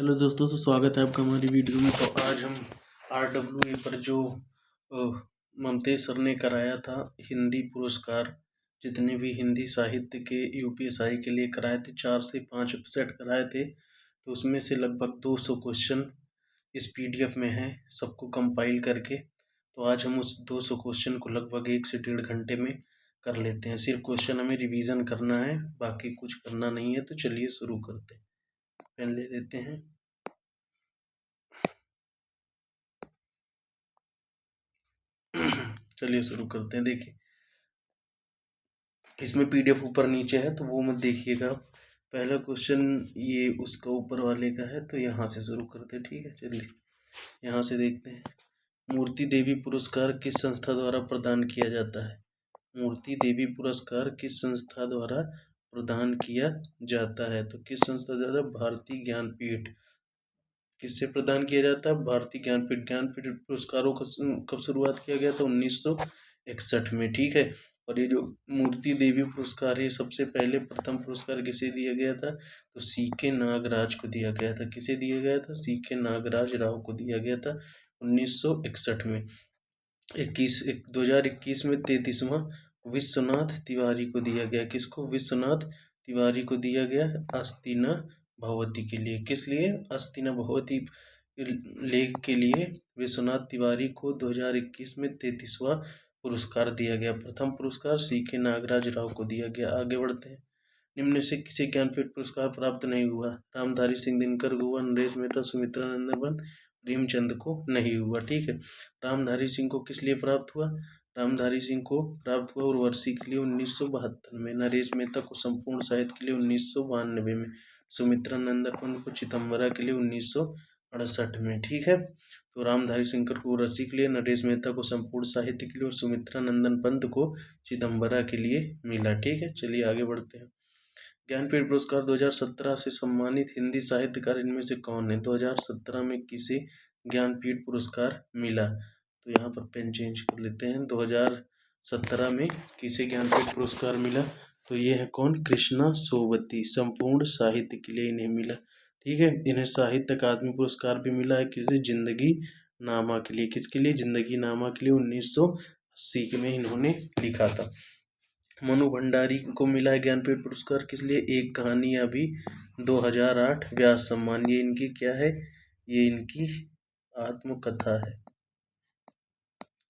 Hello दोस्तों, स्वागत है आपका हमारी वीडियो में। तो आज हम RWA पर जो ममतेश सर ने कराया था हिंदी पुरस्कार, जितने भी हिंदी साहित्य के UPSI के लिए कराए थे, 4 से 5 सेट कराए थे। तो उसमें से लगभग 200 क्वेश्चन इस PDF में है, सबको कंपाइल करके। तो आज हम उस 200 क्वेश्चन को लगभग 1 से 1.5 घंटे में कर लेते हैं। सिर्फ क्वेश्चन हमें रिवीजन करना है, बाकी कुछ करना नहीं है। तो चलिए शुरू करते हैं। पेन ले लेते हैं। चलिए शुरू करते हैं। देखिए, इसमें PDF ऊपर नीचे है तो वो मत देखिएगा। पहला क्वेश्चन ये उसका ऊपर वाले का है, तो यहाँ से शुरू करते हैं। ठीक है, चलिए यहाँ से देखते हैं। मूर्ति देवी पुरस्कार किस संस्था द्वारा प्रदान किया जाता है? मूर्ति देवी पुरस्कार किस संस्था द्वारा प्रदान किया जाता है? तो किस संस्था द्वारा? भारतीय ज्ञानपीठ। किससे प्रदान किया जाता है? भारतीय ज्ञानपीठ। ज्ञानपीठ पुरस्कारों का कब शुरुआत किया गया था? 1961 में। ठीक है। और ये जो मूर्ति देवी पुरस्कार, ये सबसे पहले प्रथम पुरस्कार किसे दिया गया था? तो CK नागराज को दिया गया था। किसे दिया गया था? CK नागराज राव को दिया गया था 1961 में। 2021 में 33वां विश्वनाथ तिवारी को दिया गया। किसको? विश्वनाथ तिवारी को दिया गया अस्तिना भगवती के लिए। किस लिए? अस्तिना भगवती लेख के लिए विश्वनाथ तिवारी को 2021 में 33वां पुरस्कार दिया गया। प्रथम पुरस्कार CK नागराज राव को दिया गया। आगे बढ़ते हैं। निम्न से किसे ज्ञानपीठ पुरस्कार प्राप्त नहीं हुआ? रामधारी सिंह दिनकर को हुआ, नरेश मेहता, सुमित्रा नंदन, प्रेमचंद को नहीं हुआ। ठीक है। रामधारी सिंह को किस लिए प्राप्त हुआ? रामधारी सिंह को प्राप्त हुआ उर्वशी के लिए 1972 में, नरेश मेहता को संपूर्ण साहित्य के लिए 1992 में, सुमित्रा नंदन को चिदम्बरा के लिए 1968 में। ठीक है। तो रामधारी शंकर को उर्वशी के लिए, नरेश मेहता को संपूर्ण साहित्य के लिए और सुमित्रा नंदन पंत को चिदम्बरा के लिए मिला। ठीक है, चलिए आगे बढ़ते हैं। ज्ञानपीठ पुरस्कार 2017 से सम्मानित हिंदी साहित्यकार इनमें से कौन है? 2017 में किसे ज्ञानपीठ पुरस्कार मिला? तो यहाँ पर पेन चेंज कर लेते हैं। 2017 में किसे ज्ञानपीठ पुरस्कार मिला? तो ये है कौन? कृष्णा सोबती। संपूर्ण साहित्य के लिए इन्हें मिला। ठीक है। इन्हें साहित्य अकादमी पुरस्कार भी मिला है। किसे? जिंदगी नामा के लिए। किसके लिए? जिंदगी नामा के लिए 1980 में इन्होंने लिखा था। मनु भंडारी को मिला है ज्ञानपीठ पुरस्कार। किस लिए? एक कहानी अभी 2008 व्यास सम्मान। ये इनकी क्या है? ये इनकी आत्मकथा है।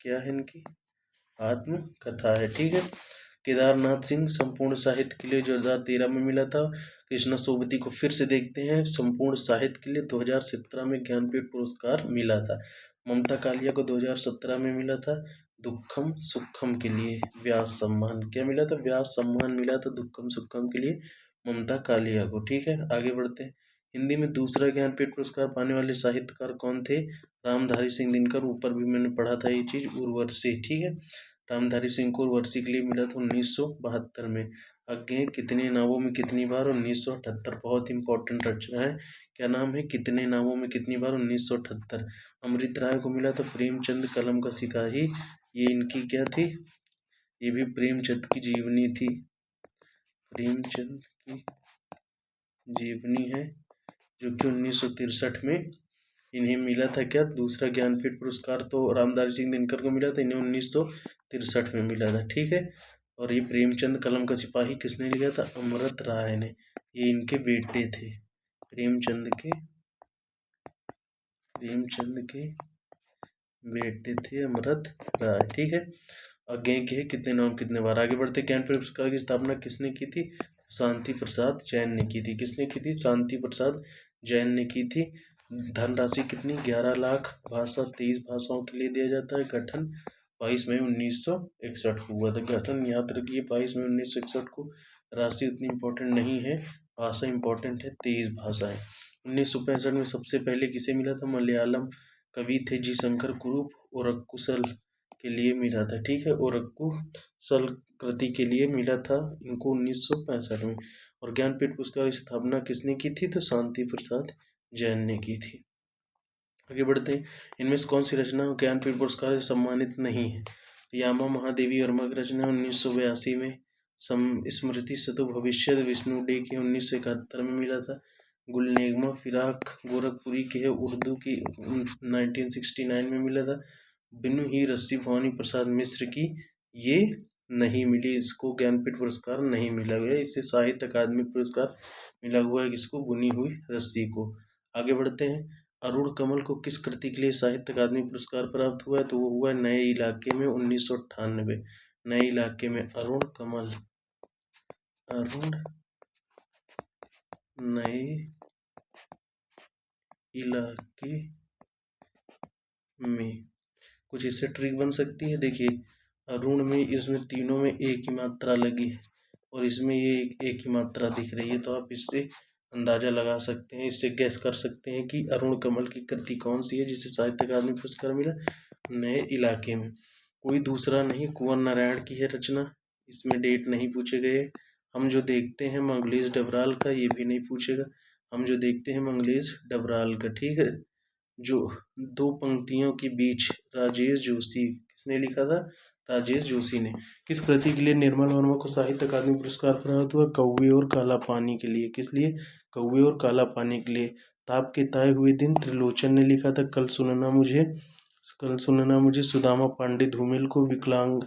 क्या है? इनकी आत्मकथा है। ठीक है। केदारनाथ सिंह संपूर्ण साहित्य के लिए 2013 में मिला था। कृष्णा सोबती को फिर से देखते हैं। संपूर्ण साहित्य के लिए 2017 में ज्ञानपीठ पुरस्कार मिला था। ममता कालिया को 2017 में मिला था दुक्खम सुक्खम के लिए व्यास सम्मान। क्या मिला था? व्यास सम्मान मिला था दुक्खम सुक्खम के लिए ममता कालिया को। ठीक है, आगे बढ़ते हैं। हिंदी में दूसरा ज्ञानपीठ पुरस्कार पाने वाले साहित्यकार कौन थे? रामधारी सिंह दिनकर। ऊपर भी मैंने पढ़ा था ये चीज, उर्वशी। ठीक है। रामधारी सिंह को उर्वशी के लिए मिला था 1972 में। अज्ञेय कितने नावों में कितनी बार? 1978। बहुत इंपॉर्टेंट रचना है। क्या नाम है? कितने नावों में कितनी बार? 1978। अमृत राय को मिला था प्रेमचंद कलम का सिपाही। ये इनकी क्या थी? ये भी प्रेमचंद की जीवनी थी। प्रेमचंद की जीवनी है, जो कि 1963 में इन्हें मिला था। क्या? दूसरा ज्ञानपीठ पुरस्कार तो रामधारी सिंह दिनकर को मिला था, इन्हें 1963 में मिला था। ठीक है। और ये प्रेमचंद कलम का सिपाही किसने लिया था? अमृत राय ने। ये इनके बेटे थे। प्रेमचंद के बेटे थे अमृत राय। ठीक है। अज्ञेय के कितने नाम कितने बार। आगे बढ़ते। ज्ञानपीठ पुरस्कार की स्थापना किसने की थी? शांति प्रसाद जैन ने की थी। किसने की थी? शांति प्रसाद जैन ने की थी। धनराशि कितनी? 11 लाख। भाषा 23 भाषाओं के लिए दिया जाता है। गठन 22 मई 1961 को हुआ था। गठन याद रखिए 22 मई 1961 को। राशि उतनी इम्पोर्टेंट नहीं है, भाषा इम्पोर्टेंट है। 23 भाषाएं। 1965 में सबसे पहले किसे मिला था? मलयालम कवि थे जी शंकर कुरूप। ओरक्कुसल के लिए मिला था। ठीक है। ओरक्कुसल कृति के लिए मिला था इनको 1965 में। और ज्ञानपीठ पुरस्कार की स्थापना किसने की थी? तो शांति प्रसाद जैन ने की थी। आगे बढ़ते हैं। इनमें से कौन सी रचना ज्ञानपीठ पुरस्कार से सम्मानित नहीं है? यामा महादेवी वर्मा की रचना 1982 में। स्मृति सतु भविष्य विष्णु डे के 1971 में मिला था। गुलनेगमा फिराक गोरखपुरी की है, उर्दू की 1969 में मिला था। बिनु ही रस्सी भवानी प्रसाद मिश्र की ये नहीं मिली, इसको ज्ञानपीठ पुरस्कार नहीं मिला हुआ है। इससे साहित्य अकादमी पुरस्कार मिला हुआ है किसको, बुनी हुई रस्सी को। आगे बढ़ते हैं। अरुण कमल को किस कृति के लिए साहित्य अकादमी पुरस्कार प्राप्त हुआ है, तो वो हुआ नए इलाके में 1998। नए इलाके में अरुण कमल, अरुण नए इलाके में। कुछ इससे ट्रिक बन सकती है। देखिए अरुण में, इसमें तीनों में एक ही मात्रा लगी है और इसमें ये एक ही मात्रा दिख रही है, तो आप इससे अंदाजा लगा सकते हैं, इससे गैस कर सकते हैं कि अरुण कमल की कृति कौन सी है जिसे साहित्य अकादमी पुरस्कार मिला। नए इलाके में कोई दूसरा नहीं, कुंवर नारायण की है रचना। इसमें डेट नहीं पूछे गए। हम जो देखते हैं मंगलेश डबराल का, ये भी नहीं पूछेगा। हम जो देखते हैं मंगलेश डबराल का, ठीक है। जो दो पंक्तियों के बीच, राजेश जोशी, किसने लिखा था, राजेश जोशी ने। किस कृति के लिए निर्मल वर्मा को साहित्य अकादमी पुरस्कार प्राप्त हुआ, कौवे और काला पानी के लिए। किस लिए, कौवे और काला पानी के लिए। ताप के ताए हुए दिन त्रिलोचन ने लिखा था। कल सुनना मुझे सुदामा पांडे धूमिल को। विकलांग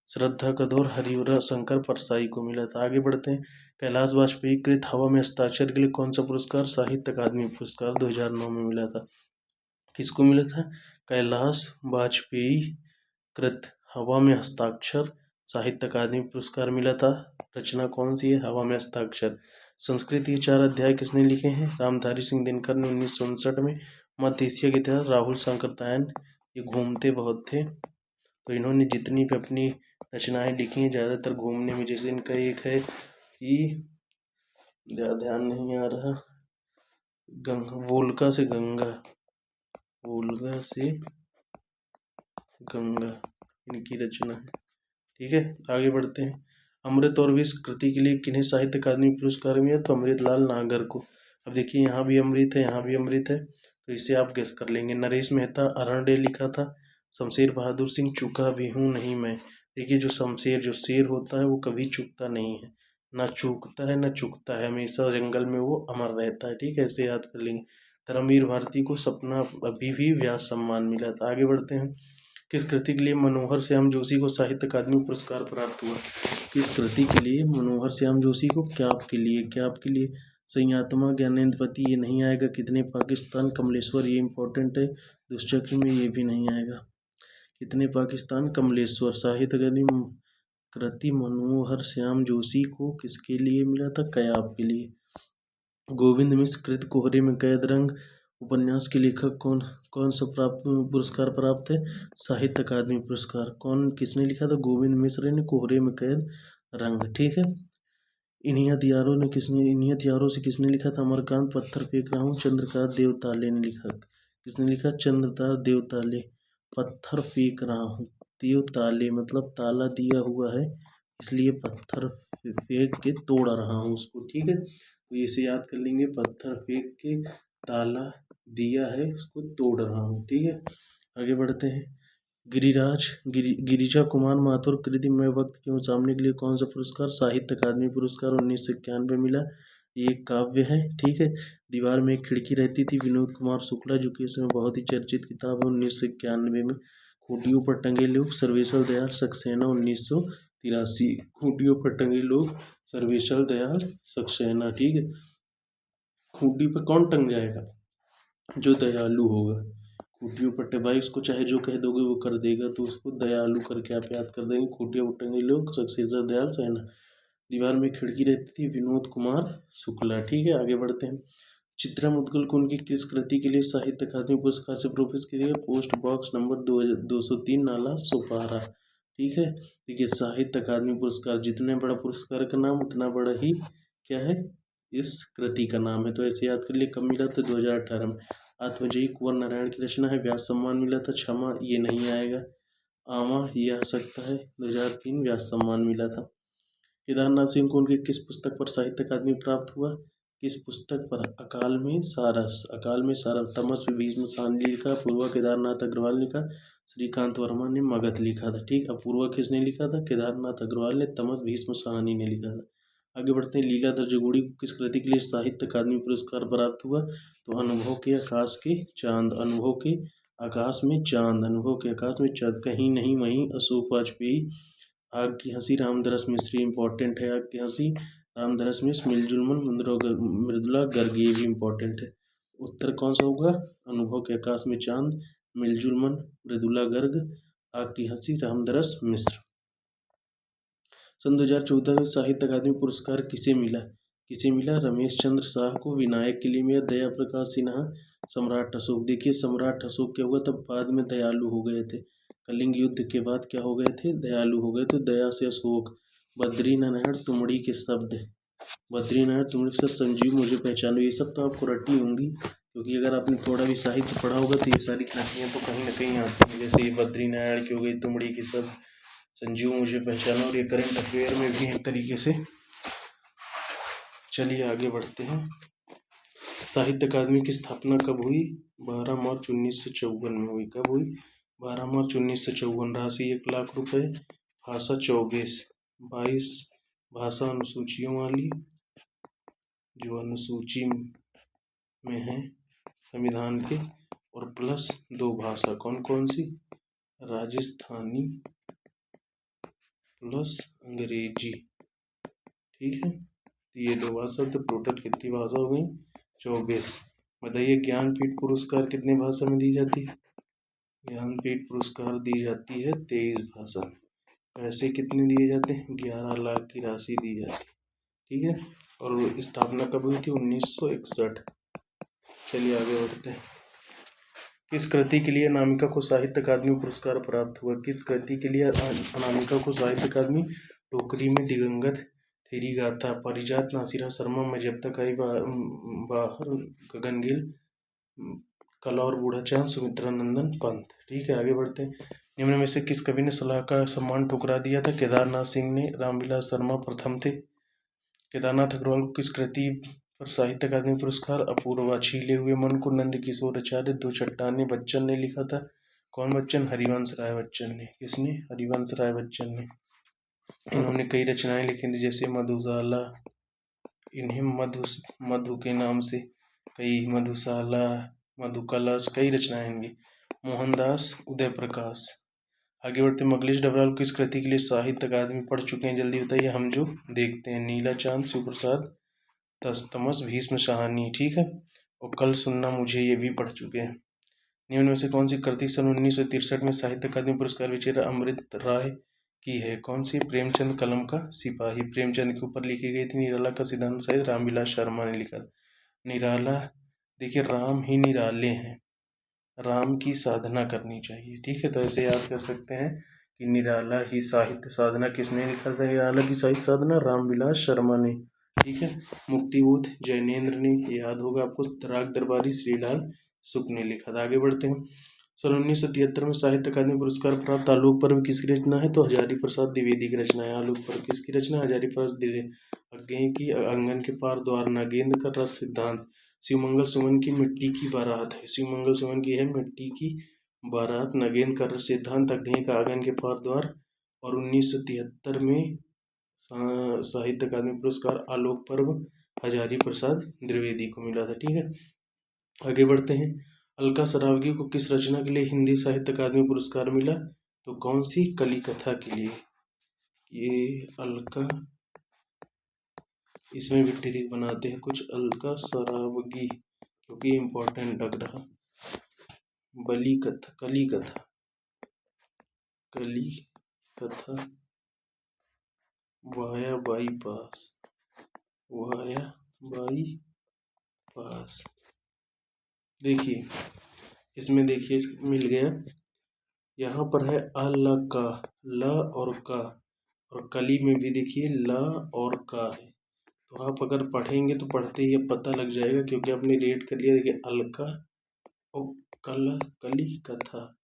श्रद्धा कदौर हरिवरा शंकर परसाई को मिला था। आगे बढ़ते हैं। कैलाश वाजपेयी कृत हवा में हस्ताक्षर के लिए कौन सा पुरस्कार साहित्य अकादमी पुरस्कार 2009 में मिला था। किसको मिला था, कैलाश वाजपेयी कृत हवा में हस्ताक्षर साहित्य अकादमी पुरस्कार मिला था। रचना कौन सी है, हवा में हस्ताक्षर। संस्कृत के 4 अध्याय किसने लिखे हैं, रामधारी सिंह दिनकर ने 1959 में। मध्य एशिया के इतिहास राहुल सांकृत्यायन, ये घूमते बहुत थे, तो इन्होंने जितनी भी अपनी रचनाएं लिखी हैं ज़्यादातर घूमने में। जैसे इनका एक है कि ध्यान नहीं आ रहा, वोल्गा से गंगा, वोल्गा से गंगा इनकी रचना है, ठीक है। आगे बढ़ते हैं। अमृत और विष कृति के लिए किन्हें साहित्य अकादमी पुरस्कार मिला, तो अमृतलाल नागर को। अब देखिए यहाँ भी अमृत है, यहाँ भी अमृत है, तो इससे आप गेस कर लेंगे। नरेश मेहता अरण्य लिखा था। शमशेर बहादुर सिंह चूका भी हूँ नहीं मैं। देखिए जो शमशेर, जो शेर होता है वो कभी चूकता नहीं है, ना चूकता है ना चुकता है, हमेशा जंगल में वो अमर रहता है, ठीक है, ऐसे याद कर लेंगे। धर्मवीर भारती को सपना अभी भी व्यास सम्मान मिला था। आगे बढ़ते हैं। किस कृति के लिए मनोहर श्याम जोशी को साहित्य अकादमी पुरस्कार प्राप्त हुआ। किस कृति के लिए मनोहर श्याम जोशी को, क्या आपके लिए, क्या आपके लिए। संयात्मा, ज्ञानेंद्रपति ये नहीं आएगा। कितने पाकिस्तान, कमलेश्वर ये इंपॉर्टेंट है। दुष्चक्र में ये भी नहीं आएगा। कितने पाकिस्तान, कमलेश्वर। साहित्य अकादमी कृति मनोहर श्याम जोशी को किसके लिए मिला था, कयाब के लिए। गोविंद मिश्र कृत कोहरे में कैद रंग उपन्यास के लेखक कौन, कौन सा पुरस्कार प्राप्त है, साहित्य अकादमी पुरस्कार। कौन, किसने लिखा था, गोविंद मिश्र ने कोहरे में कैद रंग, ठीक है। इन्हीं हथियारों से किसने लिखा था, अमरकांत पत्थर फेंक रहा हूँ। चंद्रकांत देवताले ने लिखा। किसने लिखा, चंद्रकांत देवताले। पत्थर फेंक रहा हूँ, देवताले मतलब ताला दिया हुआ है, इसलिए पत्थर फेंक के तोड़ रहा हूँ उसको, ठीक है। तो इसे याद कर लेंगे, पत्थर फेंक के ताला दिया है उसको तोड़ रहा हूँ, ठीक है। आगे बढ़ते हैं। गिरिजा कुमार माथुर कृति में वक्त क्यों सामने के लिए कौन सा पुरस्कार, साहित्य अकादमी पुरस्कार 1991 मिला। ये एक काव्य है, ठीक है। दीवार में एक खिड़की रहती थी, विनोद कुमार शुक्ला, जो कि इसमें बहुत ही चर्चित किताब है 1991 में। खूंटियों पर टंगे लोग, सर्वेश्वर दयाल सक्सेना 1983। खूंटियों पर टंगे लोग, सर्वेश्वर दयाल सक्सेना, ठीक है। खूंटी पर कौन टंग जाएगा, जो दयालु होगा। खूंटियों पर भाई उसको चाहे जो कह दोगे वो कर देगा, तो उसको दयालु करके आप याद कर देंगे। खूंटियों पर टंगे लोग, सक्सेना दयाल सेना। दीवार में खिड़की रहती थी, विनोद कुमार शुक्ला, ठीक है। आगे बढ़ते हैं। चित्रा मुद्गल को उनकी किस कृति के लिए साहित्य अकादमी पुरस्कार से प्रोफेस किया गया, post box number 203 Nala Sopara, ठीक है। देखिए साहित्य अकादमी पुरस्कार, जितने बड़ा पुरस्कार का नाम उतना बड़ा ही क्या है, इस कृति का नाम है, तो ऐसे याद कर लिए। कब मिला था, 2018 में। आत्मजयी कुंवर नारायण की रचना है, व्यास सम्मान मिला था। क्षमा ये नहीं आएगा। आमा ये आ सकता है, 2003 व्यास सम्मान मिला था। केदारनाथ सिंह को उनकी किस पुस्तक पर साहित्य अकादमी प्राप्त हुआ, किस पुस्तक पर, अकाल में सारस। अकाल में सारस, तमस विभीषण सानी लिखा, पूर्वा केदारनाथ अग्रवाल लिखा, श्रीकांत वर्मा ने मगध लिखा था, ठीक। अपूर्वा किसने लिखा था, केदारनाथ अग्रवाल ने, तमस भीष्म साहनी ने लिखा था। आगे बढ़ते हैं। लीला दर्जगुड़ी को किस कृति के लिए साहित्य अकादमी पुरस्कार प्राप्त हुआ? तो अनुभव के आकाश के चांद, अनुभव के आकाश में चांद, अनुभव के आकाश में चांद, कहीं नहीं वहीं, अशोक वाजपेयी, आग की हंसी, रामदरस मिश्र, इंपॉर्टेंट है आग की हंसी, रामदरस मिश्र, मिलजुल मन, मृदुला गर्ग, ये भी इंपॉर्टेंट है। उत्तर कौन सा होगा? अनुभव के आकाश में चांद, मिलजुल मन, मृदुला गर्ग, आग की हंसी, रामदरस मिश्र। सन 2014 में साहित्य अकादमी पुरस्कार किसे मिला? किसे मिला? रमेश चंद्र शाह को, विनायक के लिए मिला, दया प्रकाश सिन्हा, सम्राट अशोक। देखिए सम्राट अशोक क्या हुआ, तब बाद में दयालु हो गए थे, कलिंग युद्ध के बाद क्या हो गए थे? दयालु हो गए। तो दया से अशोक। बद्री नारायण तुमड़ी के शब्द, बद्री नारायण तुमड़ी के शब्द, संजीव मुझे पहचानो, ये सब तो आपको रटी होंगी, क्योंकि अगर आपने थोड़ा भी साहित्य पढ़ा होगा तो ये सारी कृतियाँ तो कहीं ना कहीं आती हैं। जैसे ये बद्री नारायण की हो गई, तुमड़ी के शब्द, संजीव मुझे पहचाना, और ये करंट अफेयर में भी एक तरीके से। चलिए आगे बढ़ते हैं। साहित्य अकादमी की स्थापना कब हुई? 12 मार्च 1954 में हुई। कब हुई? 12 मार्च 1954। राशि 1 लाख रुपए, भाषा 24, 22 भाषा अनुसूचियों वाली, जो अनुसूची में है संविधान के, और प्लस 2 भाषा, कौन कौन सी? राजस्थानी प्लस अंग्रेजी, ठीक है। ये 2 भाषा, तो टोटल कितनी भाषा हो गई? 24। बताइए ज्ञानपीठ पुरस्कार कितने भाषा में दी जाती है? ज्ञानपीठ पुरस्कार दी जाती है 23 भाषा में। पैसे कितने दिए जाते हैं? 11 लाख की राशि दी जाती है, ठीक है। और स्थापना कब हुई थी? 1961। चलिए आगे बढ़ते हैं। किस कृति के लिए अनामिका को साहित्य अकादमी पुरस्कार प्राप्त हुआ? किस कृति के लिए अनामिका को साहित्य अकादमी? टोकरी में दिगंगत, तेरी गाथा, पारिजात नासिरा शर्मा, मैं जब तक आई बाहर, गगनगिल, कला और बूढ़ा चांद, सुमित्रा नंदन पंत। ठीक है आगे बढ़ते हैं। निम्न में से किस कवि ने सलाह का सम्मान ठुकरा दिया था? केदारनाथ सिंह ने, रामविलास शर्मा प्रथम थे। केदारनाथ अग्रवाल को किस कृति पर साहित्य अकादमी पुरस्कार? अपूर्वा। छीले हुए मन को नंद किशोर आचार्य, दो चट्टानें बच्चन ने लिखा था। कौन बच्चन? हरिवंश राय बच्चन ने। किसने? हरिवंश राय बच्चन ने। इन्होंने कई रचनाएं लिखी थी, जैसे मधुशाला, इन्हें मधु के नाम से कई, मधुशाला, मधुकलश, कई रचनाएं इनकी। मोहनदास, उदय प्रकाश। आगे बढ़ते। मंगलेश डबराल किस कृति के लिए साहित्य अकादमी पढ़ चुके हैं? जल्दी बताइए, हम जो देखते हैं। नीला चांद, शिव प्रसाद, तमस, भीष्म शाहनी, ठीक है। और कल सुनना मुझे, ये भी पढ़ चुके हैं। निम्न में से कौन सी कृति सन 1963 में साहित्य अकादमी पुरस्कार विजेता अमृत राय की है? कौन सी? प्रेमचंद कलम का सिपाही। प्रेमचंद के ऊपर लिखी गई थी। निराला का सिद्धांत शायद रामविलास शर्मा ने लिखा था। निराला, देखिए राम ही निराले हैं, राम की साधना करनी चाहिए, ठीक है। तो ऐसे याद कर सकते हैं कि निराला ही साहित्य साधना किसने लिखा था? निराला की साहित्य साधना रामविलास शर्मा ने, ठीक है। मुक्तिबोध जैनेन्द्र ने, याद होगा आपको। राग दरबारी श्रीलाल शुक्ल ने लिखा था। आगे बढ़ते हैं। सन 1973 में साहित्य अकादमी पुरस्कार प्राप्त आलोक पर्व किसकी रचना है? तो हजारी प्रसाद द्विवेदी की रचना है। आलोक पर्व किसकी रचना? हजारी प्रसाद द्विवेदी। अज्ञेय की आंगन के पार द्वार, नागेंद्र का रस सिद्धांत, शिवमंगल सुमन की मिट्टी की बारात है। शिवमंगल सुमन की है मिट्टी की बारात, नगेंद्र का रस सिद्धांत, अज्ञेय का आंगन के पार द्वार। और 1973 में साहित्य अकादमी पुरस्कार आलोक पर्व हजारी प्रसाद द्विवेदी को मिला था, ठीक है। आगे बढ़ते हैं। अलका सरावगी को किस रचना के लिए हिंदी साहित्य अकादमी पुरस्कार मिला? तो कौन सी? कली कथा के लिए। ये अलका, इसमें भी ट्रिक बनाते हैं कुछ। अलका सरावगी, क्योंकि इम्पोर्टेंट लग रहा। बली कथा, कली कथा, कली कथा, वाया बाईपास, वाया बाईपास। देखिए इसमें, देखिए मिल गया। यहाँ पर है अ ल का, ल और का, और कली में भी देखिए ल और का है। तो आप अगर पढ़ेंगे तो पढ़ते ही अब पता लग जाएगा, क्योंकि आपने रेड कर लिया। देखिए अलका और कल, कली कथा,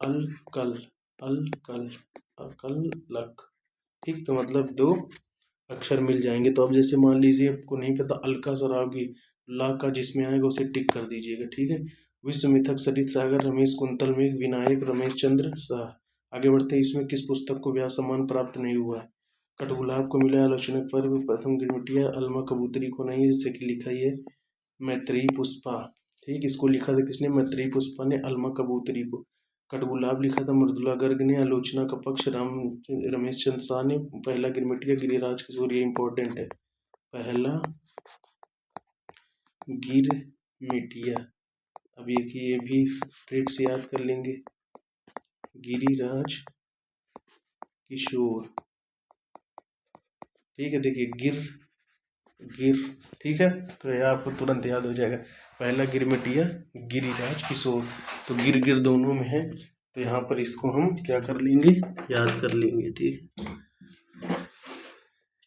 अल कल, अल कल, अकल लक, ठीक। तो मतलब 2 अक्षर मिल जाएंगे। तो अब जैसे मान लीजिए आपको नहीं पता अलका सरावगी, ला का जिसमें आएगा उसे टिक कर दीजिएगा, ठीक है। विश्व मिथक, सरित सागर, रमेश कुंतल मेघ, विनायक रमेश चंद्र शाह। आगे बढ़ते हैं। इसमें किस पुस्तक को व्यास सम्मान प्राप्त नहीं हुआ है? कठगुलाब को मिला आलोचना पर प्रथम गिरमिटिया, अलमा कबूतरी को नहीं, जिससे कि लिखा ये मैत्रेयी पुष्पा। ठीक, इसको लिखा था किसने? मैत्रेयी पुष्पा ने अलमा कबूतरी को। कठगुलाब लिखा था मृदुला गर्ग ने। आलोचना का पक्ष रमेश चंद्र शाह ने। पहला गिरमिटिया गिरिराज किशोर, ये इंपॉर्टेंट है। पहला गिरमिटिया, अब ये भी ट्रिक से याद कर लेंगे। गिरिराज किशोर, ठीक है। देखिए गिर, ठीक है, तो यह आपको तुरंत याद हो जाएगा। पहला गिरमिटिया गिरिराज किशोर, तो गिर दोनों में है, तो यहाँ पर इसको हम क्या कर लेंगे? याद कर लेंगे। ठीक,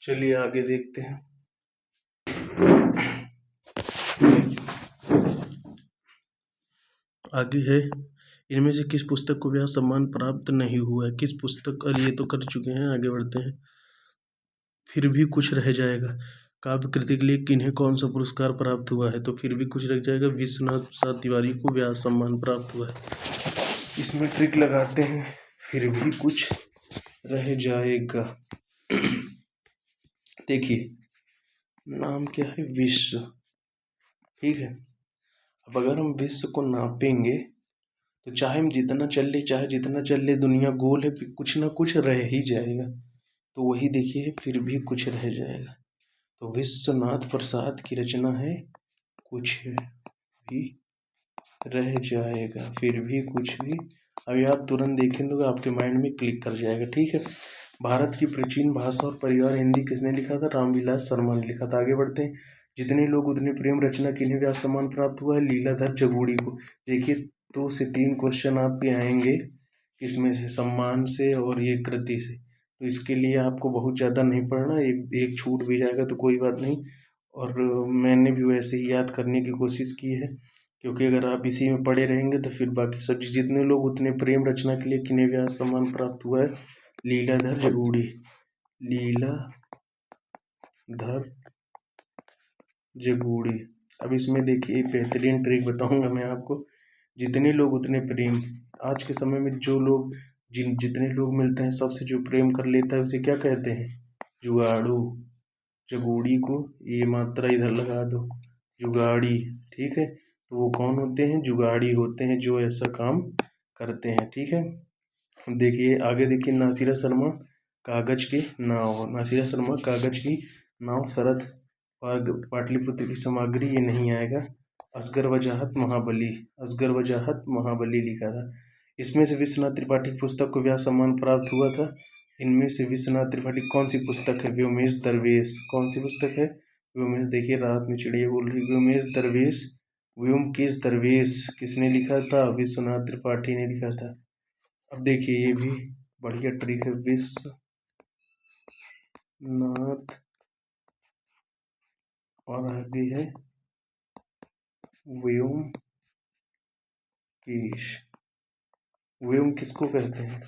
चलिए आगे देखते हैं। आगे है, इनमें से किस पुस्तक को व्यास सम्मान प्राप्त नहीं हुआ है? किस पुस्तक, और ये तो कर चुके हैं, आगे बढ़ते हैं। फिर भी कुछ रह जाएगा, काव्य कृति के लिए किन्हें कौन सा पुरस्कार प्राप्त हुआ है? तो फिर भी कुछ रह जाएगा, विश्वनाथ प्रसाद तिवारी को व्यास सम्मान प्राप्त हुआ है। इसमें ट्रिक लगाते हैं, फिर भी कुछ रह जाएगा। देखिए नाम क्या है? विश्व, ठीक है। अब अगर हम विश्व को नापेंगे तो चाहे हम जितना चल ले दुनिया गोल है, कुछ ना कुछ रह ही जाएगा। तो वही देखिए, फिर भी कुछ रह जाएगा। तो विश्वनाथ प्रसाद की रचना है कुछ भी रह जाएगा, फिर भी कुछ भी। अभी आप तुरंत देखें तो आपके माइंड में क्लिक कर जाएगा। ठीक है। भारत की प्राचीन भाषा और परिवार हिंदी किसने लिखा था? रामविलास शर्मा ने लिखा था। आगे बढ़ते हैं। जितने लोग उतने प्रेम रचना किन्हें व्यास सम्मान प्राप्त हुआ है? लीलाधर जगूड़ी को। देखिए 2 से 3 क्वेश्चन आपके आएंगे इसमें से, सम्मान से और ये कृति से, तो इसके लिए आपको बहुत ज़्यादा नहीं पढ़ना, एक छूट भी जाएगा तो कोई बात नहीं। और मैंने भी वैसे ही याद करने की कोशिश की है, क्योंकि अगर आप इसी में पढ़े रहेंगे तो फिर बाकी सब, जितने लोग उतने प्रेम रचना के लिए किन्हें व्यास सम्मान प्राप्त हुआ है? लीलाधर जगूड़ी, लीलाधर जगूड़ी। अब इसमें देखिए बेहतरीन ट्रिक बताऊंगा मैं आपको। जितने लोग उतने प्रेम, आज के समय में जो लोग जितने लोग मिलते हैं सबसे जो प्रेम कर लेता है उसे क्या कहते हैं? जुगाड़ू। जगूड़ी को ये मात्रा इधर लगा दो, जुगाड़ी। ठीक है, तो वो कौन होते हैं? जुगाड़ी होते हैं, जो ऐसा काम करते हैं। ठीक है। देखिए आगे देखिए, नासिरा शर्मा कागज की नाव। नासिरा शर्मा कागज की नाव, शरद पाटलिपुत्र की सामग्री, ये नहीं आएगा। असगर वजाहत महाबली, असगर वजाहत महाबली लिखा था। इसमें से विश्वनाथ त्रिपाठी की पुस्तक को व्यास सम्मान प्राप्त हुआ था। इनमें से विश्वनाथ त्रिपाठी कौन सी पुस्तक है? व्योमेश दरवेश। कौन सी पुस्तक है? व्योमेश। देखिए रात में चिड़िया बोल रही, व्योमेश दरवेश। व्योमकेश दरवेश किसने लिखा था? विश्वनाथ त्रिपाठी ने लिखा था। अब देखिए ये भी बढ़िया ट्रिक है, विश्वनाथ और आगे है व्योमकेश। व्योम किसको कहते हैं?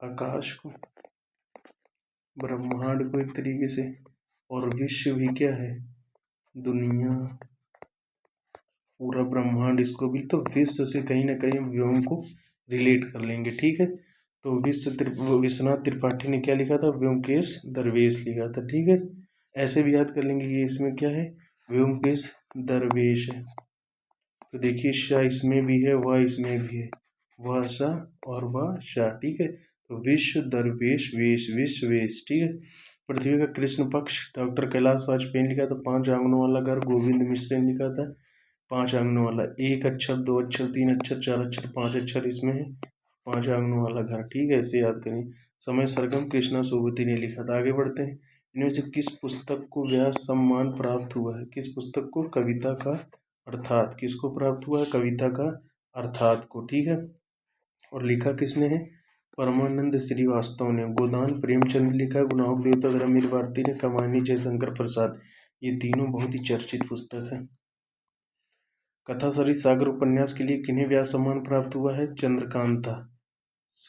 आकाश को, ब्रह्मांड को एक तरीके से, और विश्व भी क्या है? दुनिया, पूरा ब्रह्मांड, इसको भी तो विश्व से कहीं ना कहीं व्योम को रिलेट कर लेंगे। ठीक है, तो विश्वनाथ त्रिपाठी ने क्या लिखा था? व्योमकेश दरवेश लिखा था। ठीक है, ऐसे भी याद कर लेंगे कि इसमें क्या है? व्योमकेश दरवेश है। तो देखिए शाह इसमें भी है, वह इसमें भी है, वह शाह और वह शाह। ठीक है, तो विश्व दरवेश वेश, विश्व वेश। ठीक है। पृथ्वी का कृष्ण पक्ष डॉक्टर कैलाश वाजपेयी ने लिखा था। 5 आंगनों वाला घर गोविंद मिश्र ने लिखा था। 5 आंगनों वाला, 1 अक्षर, 2 अक्षर, 3 अक्षर, 4 अक्षर, 5 अक्षर इसमें है। 5 आंगनों वाला घर। ठीक है, ऐसे याद करें। समय सरगम कृष्णा सोबती ने लिखा था। आगे बढ़ते हैं। इनमें से किस पुस्तक को व्यास सम्मान प्राप्त हुआ है? किस पुस्तक को? कविता का अर्थात। किसको प्राप्त हुआ है? कविता का अर्थात को। ठीक है, और लिखा किसने है? परमानंद श्रीवास्तव ने। गोदान प्रेमचंद लिखा, गुनाहों देवता धर्मवीर भारती ने, कमानी जयशंकर प्रसाद। ये तीनों बहुत ही चर्चित पुस्तक है। कथा सरित सागर उपन्यास के लिए किन्हें व्यास सम्मान प्राप्त हुआ है? चंद्रकांता।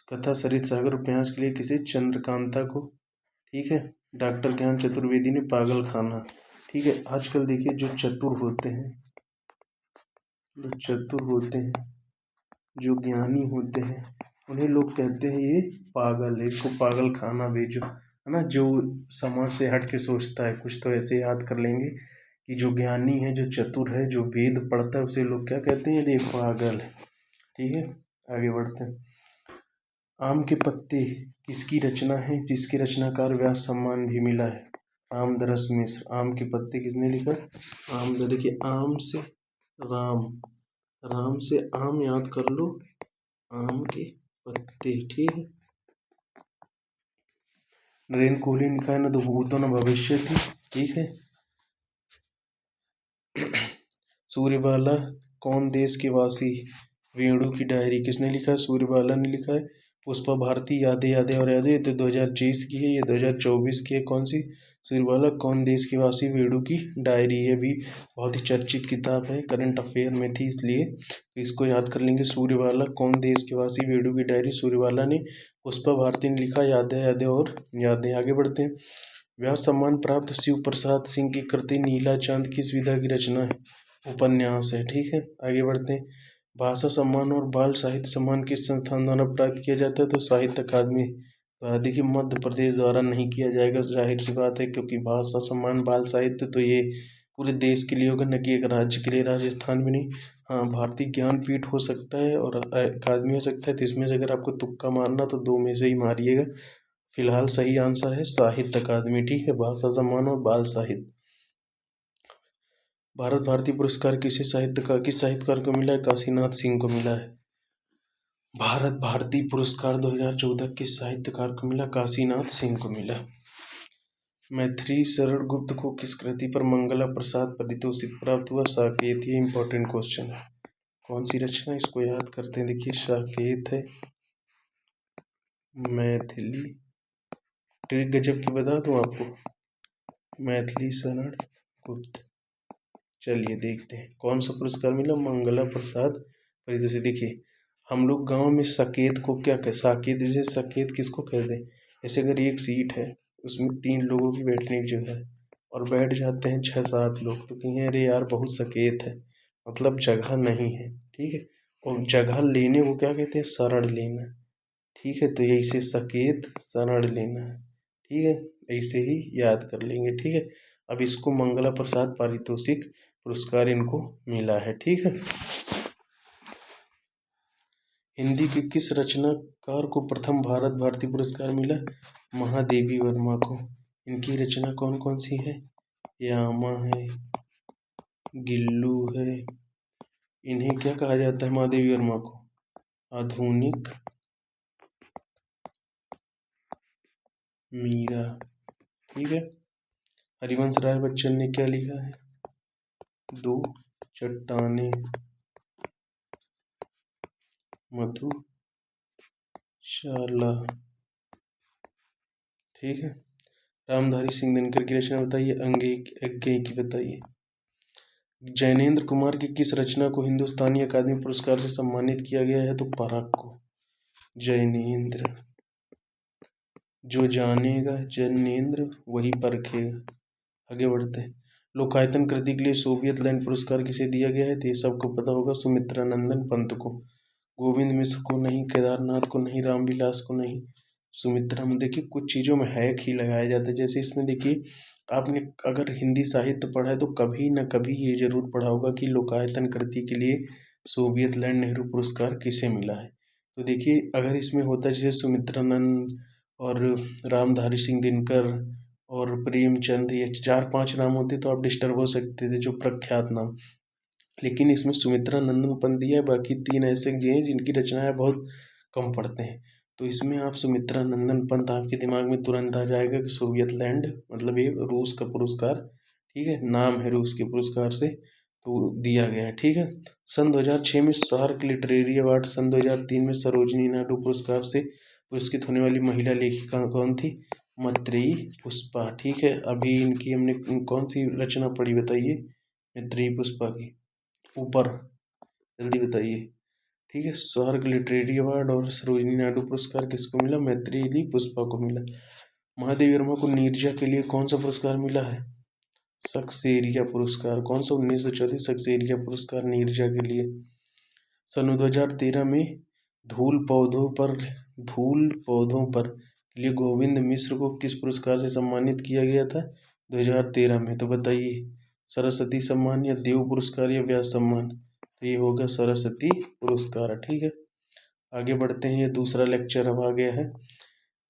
कथा सरित सागर उपन्यास के लिए किसे? चंद्रकांता को। ठीक है। डॉक्टर ज्ञान चतुर्वेदी ने पागल खाना। ठीक है, आजकल देखिए जो चतुर होते हैं, जो ज्ञानी होते हैं, उन्हें लोग कहते हैं ये पागल है, इसको पागल खाना भेजो। है ना, जो समाज से हट के सोचता है, कुछ तो ऐसे याद कर लेंगे कि जो ज्ञानी है, जो चतुर है, जो वेद पढ़ता है, उसे लोग क्या कहते हैं? अरे पागल है। ठीक है, आगे बढ़ते हैं। आम के पत्ते किसकी रचना है, जिसके रचनाकार व्यास सम्मान भी मिला है? रामदरस मिश्र। आम के पत्ते किसने लिखा? आम, देखिए आम से राम, राम से आम याद कर लो, आम के पत्ते। ठीक है, नरेंद्र कोहली ने कहा, न तो भूतो न भविष्य थी। ठीक है, सूर्यबाला कौन देश के वासी? वेणु की डायरी किसने लिखा है? सूर्यबाला ने लिखा है। पुष्पा भारती यादें यादें और यादें, ये तो 2023 की है, ये 2024 की है। कौन सी? सूर्यबाला कौन देश की वासी, वेणु की डायरी। ये भी बहुत ही चर्चित किताब है, करंट अफेयर में थी, इसलिए तो इसको याद कर लेंगे। सूर्यबाला कौन देश के वासी, वेणु की डायरी सूर्यबाला ने। पुष्पा भारती ने लिखा यादें यादें और यादें। आगे बढ़ते हैं। व्यास सम्मान प्राप्त शिव प्रसाद सिंह की कृति नीला चांद किस विधा की रचना है? उपन्यास है। ठीक है, आगे बढ़ते हैं। भाषा सम्मान और बाल साहित्य सम्मान किस संस्थान द्वारा प्राप्त किया जाता है? तो साहित्य अकादमी द्वारा। देखिए मध्य प्रदेश द्वारा नहीं किया जाएगा, जाहिर सी बात है, क्योंकि भाषा सम्मान बाल साहित्य तो ये पूरे देश के लिए होगा, न कि एक राज्य के लिए, राजस्थान में नहीं। हाँ, भारतीय ज्ञानपीठ हो सकता है और अकादमी हो सकता है, तो इसमें से अगर आपको तुक्का मारना तो दो में से ही मारिएगा। फिलहाल सही आंसर है साहित्य अकादमी। ठीक है, भाषा सम्मान और बाल साहित्य। भारत भारती पुरस्कार किस साहित्यकार को मिला है? काशीनाथ सिंह को मिला है। भारत भारती पुरस्कार 2014 किस साहित्यकार को मिला? काशीनाथ सिंह को मिला। मैथिली शरण गुप्त को किस कृति पर मंगला प्रसाद पारितोषिक प्राप्त हुआ? साकेत। ये इंपॉर्टेंट क्वेश्चन है। कौन सी रचना, इसको याद करते हैं। देखिए साकेत है, मैथिली। ट्रिक गजब की बता दूं आपको, मैथिली शरण गुप्त। चलिए देखते हैं कौन सा पुरस्कार मिला। मंगला प्रसाद पारितोषिक। देखिए हम लोग गांव में सकेत को क्या कह, साकेत, जैसे सकेत किसको कहते हैं? जैसे अगर एक सीट है, उसमें 3 लोगों की बैठने की जगह है और बैठ जाते हैं 6-7 लोग, तो कहेंगे अरे यार बहुत सकेत है, मतलब जगह नहीं है। ठीक है, और जगह लेने को क्या कहते हैं? शरण लेना। ठीक है, तो यही से सकेत शरण लेना है। ठीक है, ऐसे ही याद कर लेंगे। ठीक है, अब इसको मंगला प्रसाद पारितोषिक पुरस्कार इनको मिला है। ठीक है, हिंदी के किस रचनाकार को प्रथम भारत भारती पुरस्कार मिला? महादेवी वर्मा को। इनकी रचना कौन कौन सी है? यामा है, गिल्लू है। इन्हें क्या कहा जाता है महादेवी वर्मा को? आधुनिक मीरा। ठीक है, हरिवंश राय बच्चन ने क्या लिखा है? 2 चट्टाने, मधुशाला। ठीक है, रामधारी सिंह दिनकर की रचना बताइए। अज्ञेय की बताइए। जैनेन्द्र कुमार की किस रचना को हिंदुस्तानी अकादमी पुरस्कार से सम्मानित किया गया है? तो परख को। जैनेन्द्र, जो जानेगा जैनेन्द्र वही परखेगा। आगे बढ़ते हैं। लोकायतन कृति के लिए सोवियत लैंड पुरस्कार किसे दिया गया है? तो ये सबको पता होगा, सुमित्रानंदन पंत को। गोविंद मिश्र को नहीं, केदारनाथ को नहीं, रामविलास को नहीं, सुमित्रा में। देखिए कुछ चीज़ों में हैक ही लगाया जाता है, जैसे इसमें देखिए आपने अगर हिंदी साहित्य पढ़ा है तो कभी न कभी ये जरूर पढ़ा होगा कि लोकायतन कृति के लिए सोवियत लैंड नेहरू पुरस्कार किसे मिला है। तो देखिए अगर इसमें होता है जैसे सुमित्रानंद और रामधारी सिंह दिनकर और प्रेमचंद, ये 4-5 नाम होते तो आप डिस्टर्ब हो सकते थे, जो प्रख्यात नाम। लेकिन इसमें सुमित्रा नंदन पंत दिया है, बाकी 3 ऐसे हैं जिनकी रचनाएं बहुत कम पढ़ते हैं। तो इसमें आप सुमित्रा नंदन पंत, आपके दिमाग में तुरंत आ जाएगा कि सोवियत लैंड मतलब ये रूस का पुरस्कार। ठीक है, नाम है रूस के पुरस्कार से तो दिया गया है। ठीक है, सन 2006 में सार्क लिटरेरी अवार्ड, सन 2003 में सरोजिनी नायडू पुरस्कार से पुरस्कृत होने वाली महिला लेखिका कौन थी? मैत्रेयी पुष्पा। ठीक है, अभी इनकी हमने कौन सी रचना पढ़ी बताइए? मैत्रेयी पुष्पा की। ऊपर जल्दी बताइए। ठीक है, स्वर्ग लिटरेरी अवार्ड और सरोजिनी नायडू पुरस्कार किसको मिला? मैत्रेयी पुष्पा को मिला। महादेवी वर्मा को नीरजा के लिए कौन सा पुरस्कार मिला है? सक्सेरिया पुरस्कार। कौन सा? 1934 सक्सेरिया पुरस्कार नीरजा के लिए। सन 2013 में धूल पौधों पर के लिए गोविंद मिश्र को किस पुरस्कार से सम्मानित किया गया था 2013 में? तो बताइए, सरस्वती सम्मान या देव पुरस्कार या व्यास सम्मान? तो ये होगा सरस्वती पुरस्कार। ठीक है, आगे बढ़ते हैं। ये दूसरा लेक्चर अब आ गया है।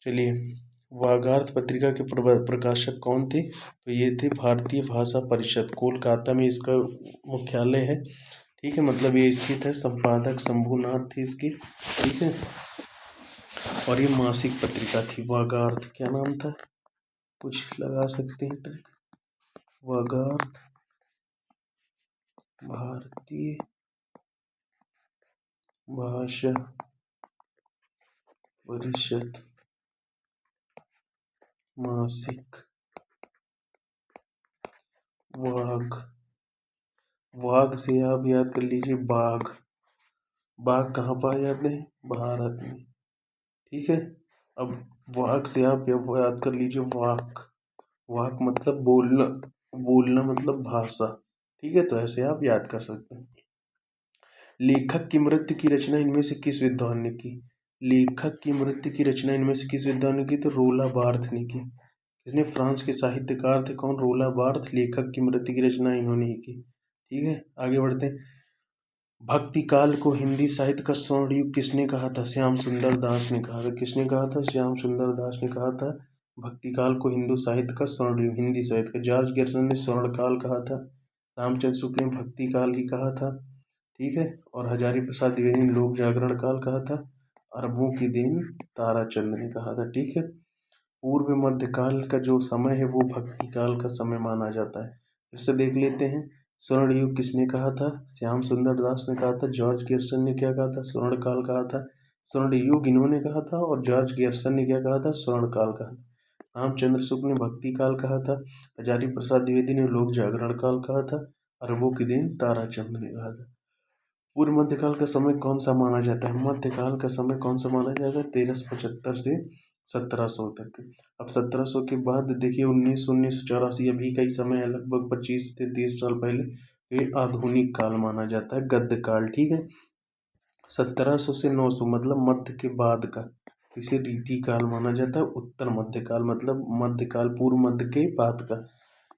चलिए, वागार्थ पत्रिका के प्रकाशक कौन थे? तो ये थे भारतीय भाषा परिषद, कोलकाता में इसका मुख्यालय है। ठीक है, मतलब ये स्थित है। संपादक शंभुनाथ थे इसके। ठीक है, और ये मासिक पत्रिका थी वागार्थ। क्या नाम था? कुछ लगा सकते हैं ट्रिक। वागार्थ भारतीय भाषा परिषद मासिक। वाघ, वाघ से आप याद कर लीजिए बाघ। बाघ कहाँ पाए जाते हैं? भारत में। ठीक है, अब वाघ से आप याद कर लीजिए वाक। वाक मतलब बोलना, बोलना मतलब भाषा। ठीक है, तो ऐसे आप याद कर सकते हैं। लेखक की मृत्यु की रचना इनमें से किस विद्वान ने की? लेखक की मृत्यु की रचना इनमें से किस विद्वान ने की? तो रोला बार्थ ने की। इसने फ्रांस के साहित्यकार थे कौन? रोला बार्थ। लेखक की मृत्यु की रचना इन्होंने ही की। ठीक है, आगे बढ़ते हैं। भक्ति काल को हिंदी साहित्य का स्वर्ण युग किसने कहा था? श्याम सुंदर दास ने कहा था। किसने कहा था? श्याम सुंदर दास ने कहा था भक्ति काल को हिंदू साहित्य का स्वर्ण युग, हिंदी साहित्य का। जॉर्ज गैरसन ने स्वर्ण काल कहा था। रामचंद्र शुक्ल ने भक्ति काल ही कहा था। ठीक है, और हजारी प्रसाद द्विवेदी ने लोक जागरण काल कहा था। अरबों की देन ताराचंद ने कहा था। ठीक है, पूर्व मध्यकाल का जो समय है वो भक्ति काल का समय माना जाता है। फिर से देख लेते हैं। स्वर्ण युग किसने कहा था? श्याम सुंदर दास ने कहा था। जॉर्ज गैरसन ने क्या कहा था? स्वर्ण काल कहा था। स्वर्ण युग इन्होंने कहा था, और जॉर्ज गैरसन ने क्या कहा था? स्वर्ण काल कहा था। रामचंद्र शुक्ल ने भक्ति काल कहा था। हजारी प्रसाद द्विवेदी ने लोक जागरण काल कहा था। अरबों की देन ताराचंद ने कहा था। पूर्व मध्यकाल का समय कौन सा माना जाता है? मध्यकाल का समय कौन सा माना जाता है? 1375 से 1700 तक। अब 1700 के बाद देखिए 1984 अभी का ही समय है, लगभग 25 से 30 साल पहले। तो ये आधुनिक काल माना जाता है, गद्य काल। ठीक है, 1700 से 900 मतलब मध्य के बाद का, इसे रीति काल माना जाता है। उत्तर मध्यकाल मतलब मध्यकाल पूर्व मध्य के बाद का।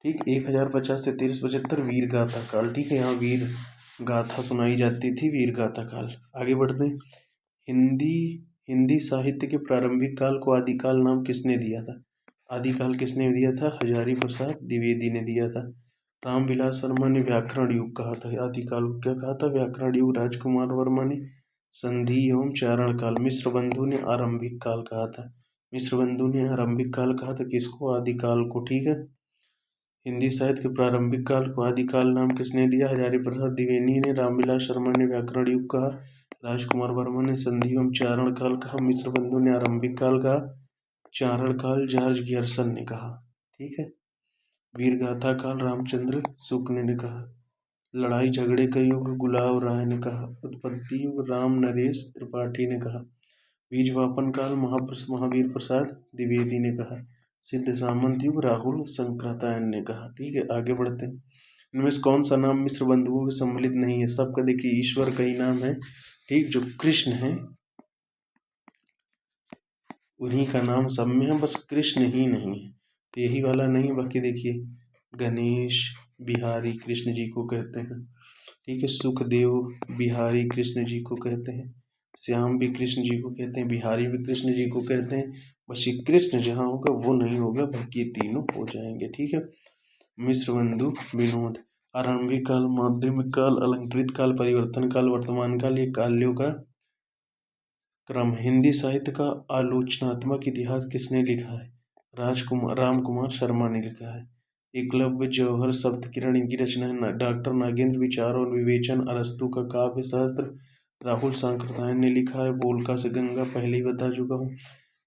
ठीक, 1050 से 1375 वीर गाथा काल। ठीक है, यहाँ वीर गाथा सुनाई जाती थी, वीर गाथा काल। आगे बढ़ते हैं। हिंदी हिंदी साहित्य के प्रारंभिक काल को आदिकाल नाम किसने दिया था? आदिकाल किसने दिया था? हजारी प्रसाद द्विवेदी ने दिया था। रामविलास शर्मा ने व्याकरण युग कहा था। आदिकाल को क्या कहा था? व्याकरण युग। राजकुमार वर्मा ने संधि एवं चारण काल। मिश्र बंधु ने आरंभिक काल कहा था। मिश्र बंधु ने आरंभिक काल कहा था किसको? आदिकाल को। ठीक है, हिंदी साहित्य के प्रारंभिक काल को आदिकाल नाम किसने दिया? हजारी प्रसाद द्विवेदी ने। रामविलास शर्मा ने व्याकरण युग कहा। राजकुमार वर्मा ने संधि एवं चारण काल कहा। मिश्र बंधु ने आरंभिक काल कहा। चारण काल जॉर्ज गैरसन ने कहा। ठीक है, वीर गाथा काल रामचंद्र शुक्ल ने कहा। लड़ाई झगड़े का युग गुलाब राय ने कहा। उत्पत्ति युग राम नरेश त्रिपाठी ने कहा। बीजवापन काल महावीर प्रसाद द्विवेदी ने कहा। सिद्ध सामंत युग राहुल शंकराचार्य ने कहा। ठीक है, आगे बढ़ते हैं। इनमें से कौन सा नाम मिश्र बंधुओं में सम्मिलित नहीं है? सबका देखिए ईश्वर का ही नाम है। ठीक, जो कृष्ण है उन्हीं का नाम सब में है, बस कृष्ण ही नहीं है। तो यही वाला नहीं, बाकी देखिए गणेश बिहारी कृष्ण जी को कहते हैं। ठीक है, सुखदेव बिहारी कृष्ण जी को कहते हैं। श्याम भी कृष्ण जी को कहते हैं, बिहारी भी कृष्ण जी को कहते हैं। बस ये कृष्ण जहाँ होगा वो नहीं होगा, बाकी ये तीनों हो जाएंगे। ठीक है, मिश्र बंधु विनोद। आरंभिक काल, माध्यमिक काल, अलंकृत काल, परिवर्तन काल, वर्तमान काल, ये काल्यों का क्रम। हिंदी साहित्य का आलोचनात्मक इतिहास किसने लिखा है? राम कुमार शर्मा ने लिखा है। एकलव्य जौहर शब्द किरण इनकी रचना है। डॉक्टर नागेंद्र विचार और विवेचन अरस्तु का काव्य शास्त्र राहुल सांकृत्यायन ने लिखा है। बोलका से गंगा पहले ही बता चुका हूँ।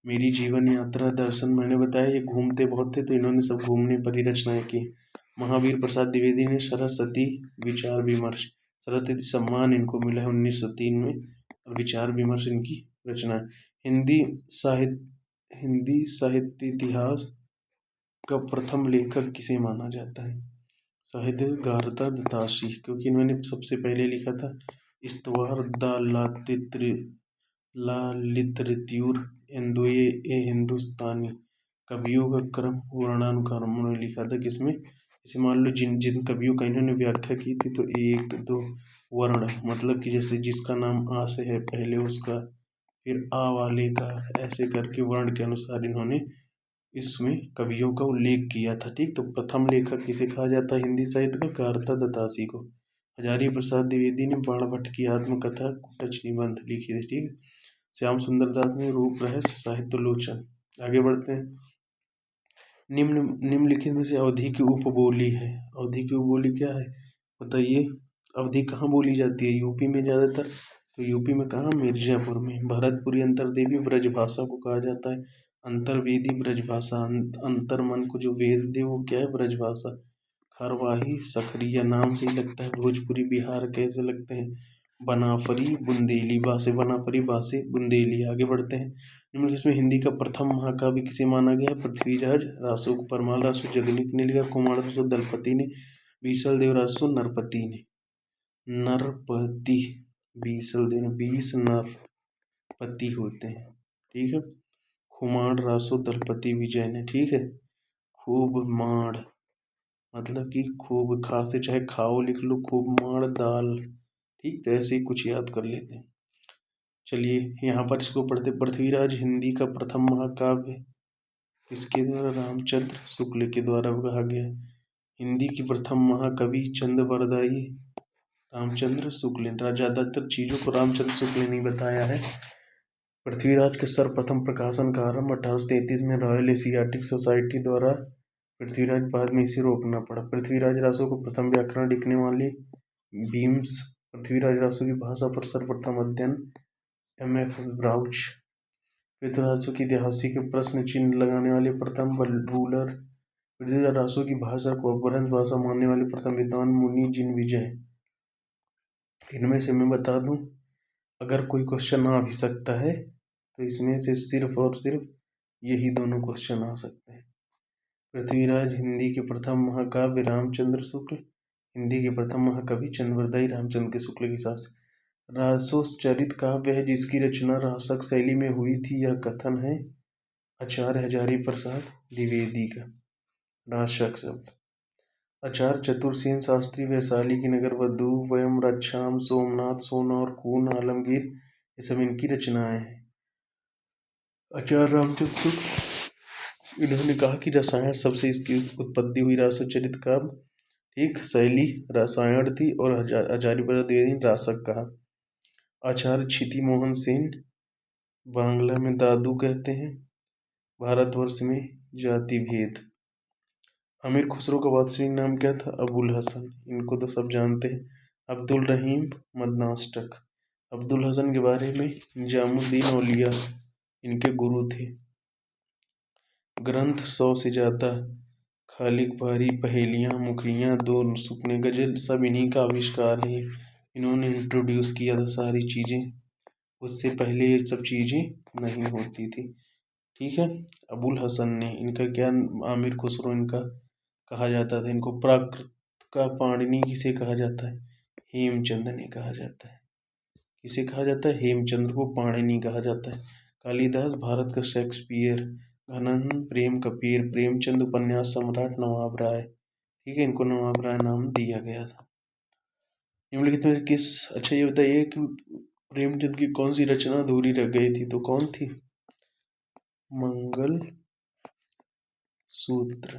मेरी जीवन यात्रा दर्शन मैंने बताया, ये घूमते बहुत थे तो इन्होंने सब घूमने पर ही रचनाएं की। महावीर प्रसाद द्विवेदी ने सरस्वती विचार विमर्श, सरस्वती सम्मान इनको मिला है 1903 में। विचार विमर्श इनकी रचना है। हिंदी साहित्य इतिहास का प्रथम लेखक किसे माना जाता है? शायद गारदा दत्ताशी, क्योंकि इन्होंने सबसे पहले लिखा था इस्तवार द लालित्रित्यूर ये हिंदुस्तानी कवियों का क्रम वर्णानुक्रम उन्होंने लिखा था किसमें? जैसे मान लो जिन जिन कवियों का इन्होंने व्याख्या की थी, तो एक दो वर्ण, मतलब कि जैसे जिसका नाम आ से है पहले उसका, फिर आ वाले का, ऐसे करके वर्ण के अनुसार इन्होंने इसमें कवियों का उल्लेख किया था। ठीक, तो प्रथम लेखक किसे कहा जाता है हिंदी साहित्य का? कारता दतासी को। हजारी प्रसाद द्विवेदी ने बाणभट्ट की आत्मकथा कुटच निबंध लिखी थी। ठीक, श्याम सुंदर दास ने रूप रहस्य साहित्य लोचन। आगे बढ़ते हैं। निम्नलिखित में से अवधी की उपबोली है। अवधी की उपबोली क्या है बताइए? अवधी कहाँ बोली जाती है? यूपी में ज्यादातर। तो यूपी में कहाँ? मिर्जापुर में। भरतपुरी अंतरदेवी ब्रजभाषा को कहा जाता है। अंतर्वेदी ब्रजभाषा, अंतर्मन को जो वेद दे वो क्या है? ब्रजभाषा। खरवाही सखरिया नाम से ही लगता है। भोजपुरी बिहार कैसे लगते हैं? बनाफरी बुंदेली, बासे बनाफरी बासे बुंदेली। आगे बढ़ते हैं। निम्न इसमें हिंदी का प्रथम महाकाव्य किसे माना गया? पृथ्वीराज रासो को परमाल रासो जगनीक ने लिखा, कुमार रासो दलपति ने, बीसल देव रासो नरपति ने। नरपति, बीसल देव, 20 नरपति होते हैं। ठीक है, खुमार रासो दलपति विजय ने। ठीक है, खूब माड़ मतलब कि खूब, खा से चाहे खाओ लिख लो, खूब माड़ दाल। ठीक, तो ऐसे ही कुछ याद कर लेते हैं। चलिए यहाँ पर इसको पढ़ते। पृथ्वीराज हिंदी का प्रथम महाकाव्य किसके द्वारा? रामचंद्र शुक्ल के द्वारा कहा गया। हिंदी की प्रथम महाकवि चंद्रवरदाई रामचंद्र शुक्ल। ज्यादातर चीजों को रामचंद्र शुक्ल ने बताया है। पृथ्वीराज के सर्वप्रथम प्रकाशन का आरंभ 1833 में रॉयल एशियाटिक सोसाइटी द्वारा पृथ्वीराज, बाद में इसे रोकना पड़ा। पृथ्वीराज रासो को प्रथम व्याकरण लिखने वाले बीम्स। पृथ्वीराज रासो की भाषा पर सर्वप्रथम अध्ययन M.F. ब्राउच। पृथ्वीराज रासो की ऐतिहासिक प्रश्न चिन्ह लगाने वाले प्रथम रूलर। पृथ्वीराज रासो की भाषा को अपभ्रंश भाषा मानने वाले प्रथम विद्वान मुनि जिन विजय। इनमें से मैं बता दूं, अगर कोई क्वेश्चन आ भी सकता है तो इसमें से सिर्फ और सिर्फ यही दोनों क्वेश्चन आ सकते हैं। पृथ्वीराज हिंदी के प्रथम महाकाव्य रामचंद्र शुक्ल, हिंदी के प्रथम महाकवि चंद्रवरदाई रामचंद्र के शुक्ल के हिसाब से। रासोचरित काव्य है जिसकी रचना रासक शैली में हुई थी, यह कथन है आचार्य हजारी प्रसाद द्विवेदी का। रासक शब्द आचार्य चतुरसेन शास्त्री वैशाली की नगर वधु, वयम रक्षाम, सोमनाथ, सोना और खून, आलमगीर, ये सब इनकी रचनाएं हैं। आचार्य रामचंद्र शुक्ल, इन्होंने कहा कि रसायन सबसे इसकी उत्पत्ति हुई। रासोचरित काव्य, ठीक, शैली रसायन थी, और हजारी प्रसाद द्विवेदी ने रासक कहा। आचार्य क्षिति मोहन सेन, बांग्ला में दादू कहते हैं। भारतवर्ष में जाति भेद। अमीर खुसरो का वास्तविक नाम क्या था? अबुल हसन, इनको तो सब जानते हैं। अब्दुल रहीम मदनास्टक, अब्दुल हसन के बारे में निजामुद्दीन औलिया इनके गुरु थे। ग्रंथ 100 से ज़्यादा, खालिक बारी, पहेलियाँ, मुखड़ियाँ, दो सुपने, गजल, सब इन्हीं का आविष्कार है। इन्होंने इंट्रोड्यूस किया था सारी चीज़ें, उससे पहले ये सब चीज़ें नहीं होती थी। ठीक है, अबुल हसन ने, इनका क्या? आमिर खुसरो इनका कहा जाता था। इनको प्राकृत का पाणिनि किसे कहा जाता है? हेमचंद ने कहा जाता है। किसे कहा जाता है? हेमचंद्र को पाणिनि कहा जाता है। कालिदास भारत का शेक्सपियर, घनन प्रेम कपीर, प्रेमचंद उपन्यास सम्राट, नवाब राय। ठीक है, इनको नवाब राय नाम दिया गया था। निम्नलिखित में किस, अच्छा ये बताइए कि प्रेमचंद की कौन सी रचना अधूरी रह गई थी? तो कौन थी? मंगल सूत्र।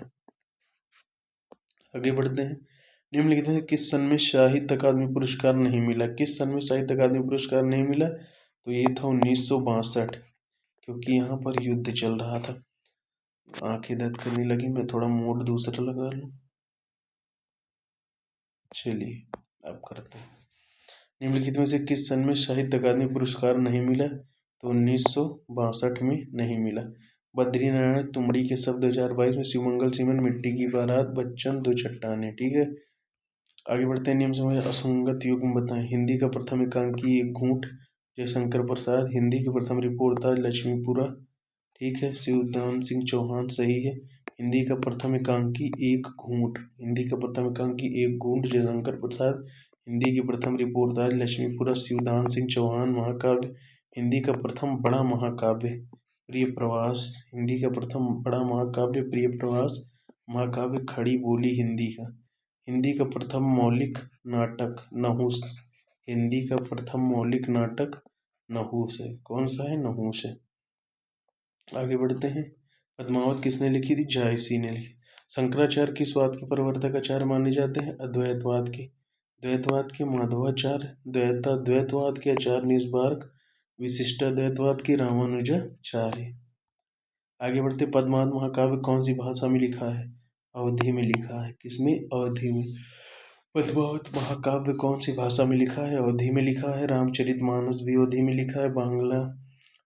आगे बढ़ते हैं। निम्नलिखित में किस सन में साहित्य अकादमी पुरस्कार नहीं मिला? किस सन में साहित्य अकादमी पुरस्कार नहीं मिला? तो ये था 1962, क्योंकि यहाँ पर युद्ध चल रहा था। आंखें दर्द करने लगी, मैं थोड़ा मोड दूसरा लगा लूँ। चलिए अब करते हैं। निम्नलिखित में से किस सन में साहित्य अकादमी पुरस्कार नहीं मिला? तो 1962 में नहीं मिला। बद्रीनारायण तुमड़ी के शब्द 2022 में, शिवमंगल सीमेंट, मिट्टी की बारात, बच्चन, दो चट्टानें। ठीक है, आगे बढ़ते हैं। नियम समझ। असंगत युग्म बताएं। हिंदी का प्रथम एकांकी एक घूंट, जयशंकर प्रसाद। हिंदी की प्रथम रिपोर्टताज लक्ष्मीपुरा। ठीक है, शिवदान सिंह चौहान सही है। हिंदी का प्रथम एकांकी एक घूंट, हिंदी का प्रथम एकांकी एक घूंट, जयशंकर प्रसाद। हिंदी की प्रथम रिपोर्टताज लक्ष्मीपुरा, शिवदान सिंह चौहान। महाकाव्य, हिंदी का प्रथम बड़ा महाकाव्य प्रिय प्रवास हिंदी का प्रथम बड़ा महाकाव्य प्रिय प्रवास महाकाव्य खड़ी बोली हिंदी का प्रथम मौलिक नाटक नहुस। हिंदी का प्रथम मौलिक नाटक नहुस है। कौन सा है? नहुस है। आगे बढ़ते हैं। पद्मावत किसने लिखी थी? जायसी ने लिखी। शंकराचार्य किस वाद के प्रवर्तक आचार्य माने जाते हैं? अद्वैतवाद के। द्वैतवाद के माधवाचार्य, द्वैतवाद के आचार्य निस्बार्क, विशिष्टाद्वैतवाद के रामानुजाचार्य। आगे बढ़ते। पद्मावत महाकाव्य कौन सी भाषा में लिखा है? अवधी में लिखा है। किसमें? अवधी में। पद्मावत महाकाव्य कौन सी भाषा में लिखा है? अवधी में लिखा है। रामचरितमानस भी अवधी में लिखा है। बांग्ला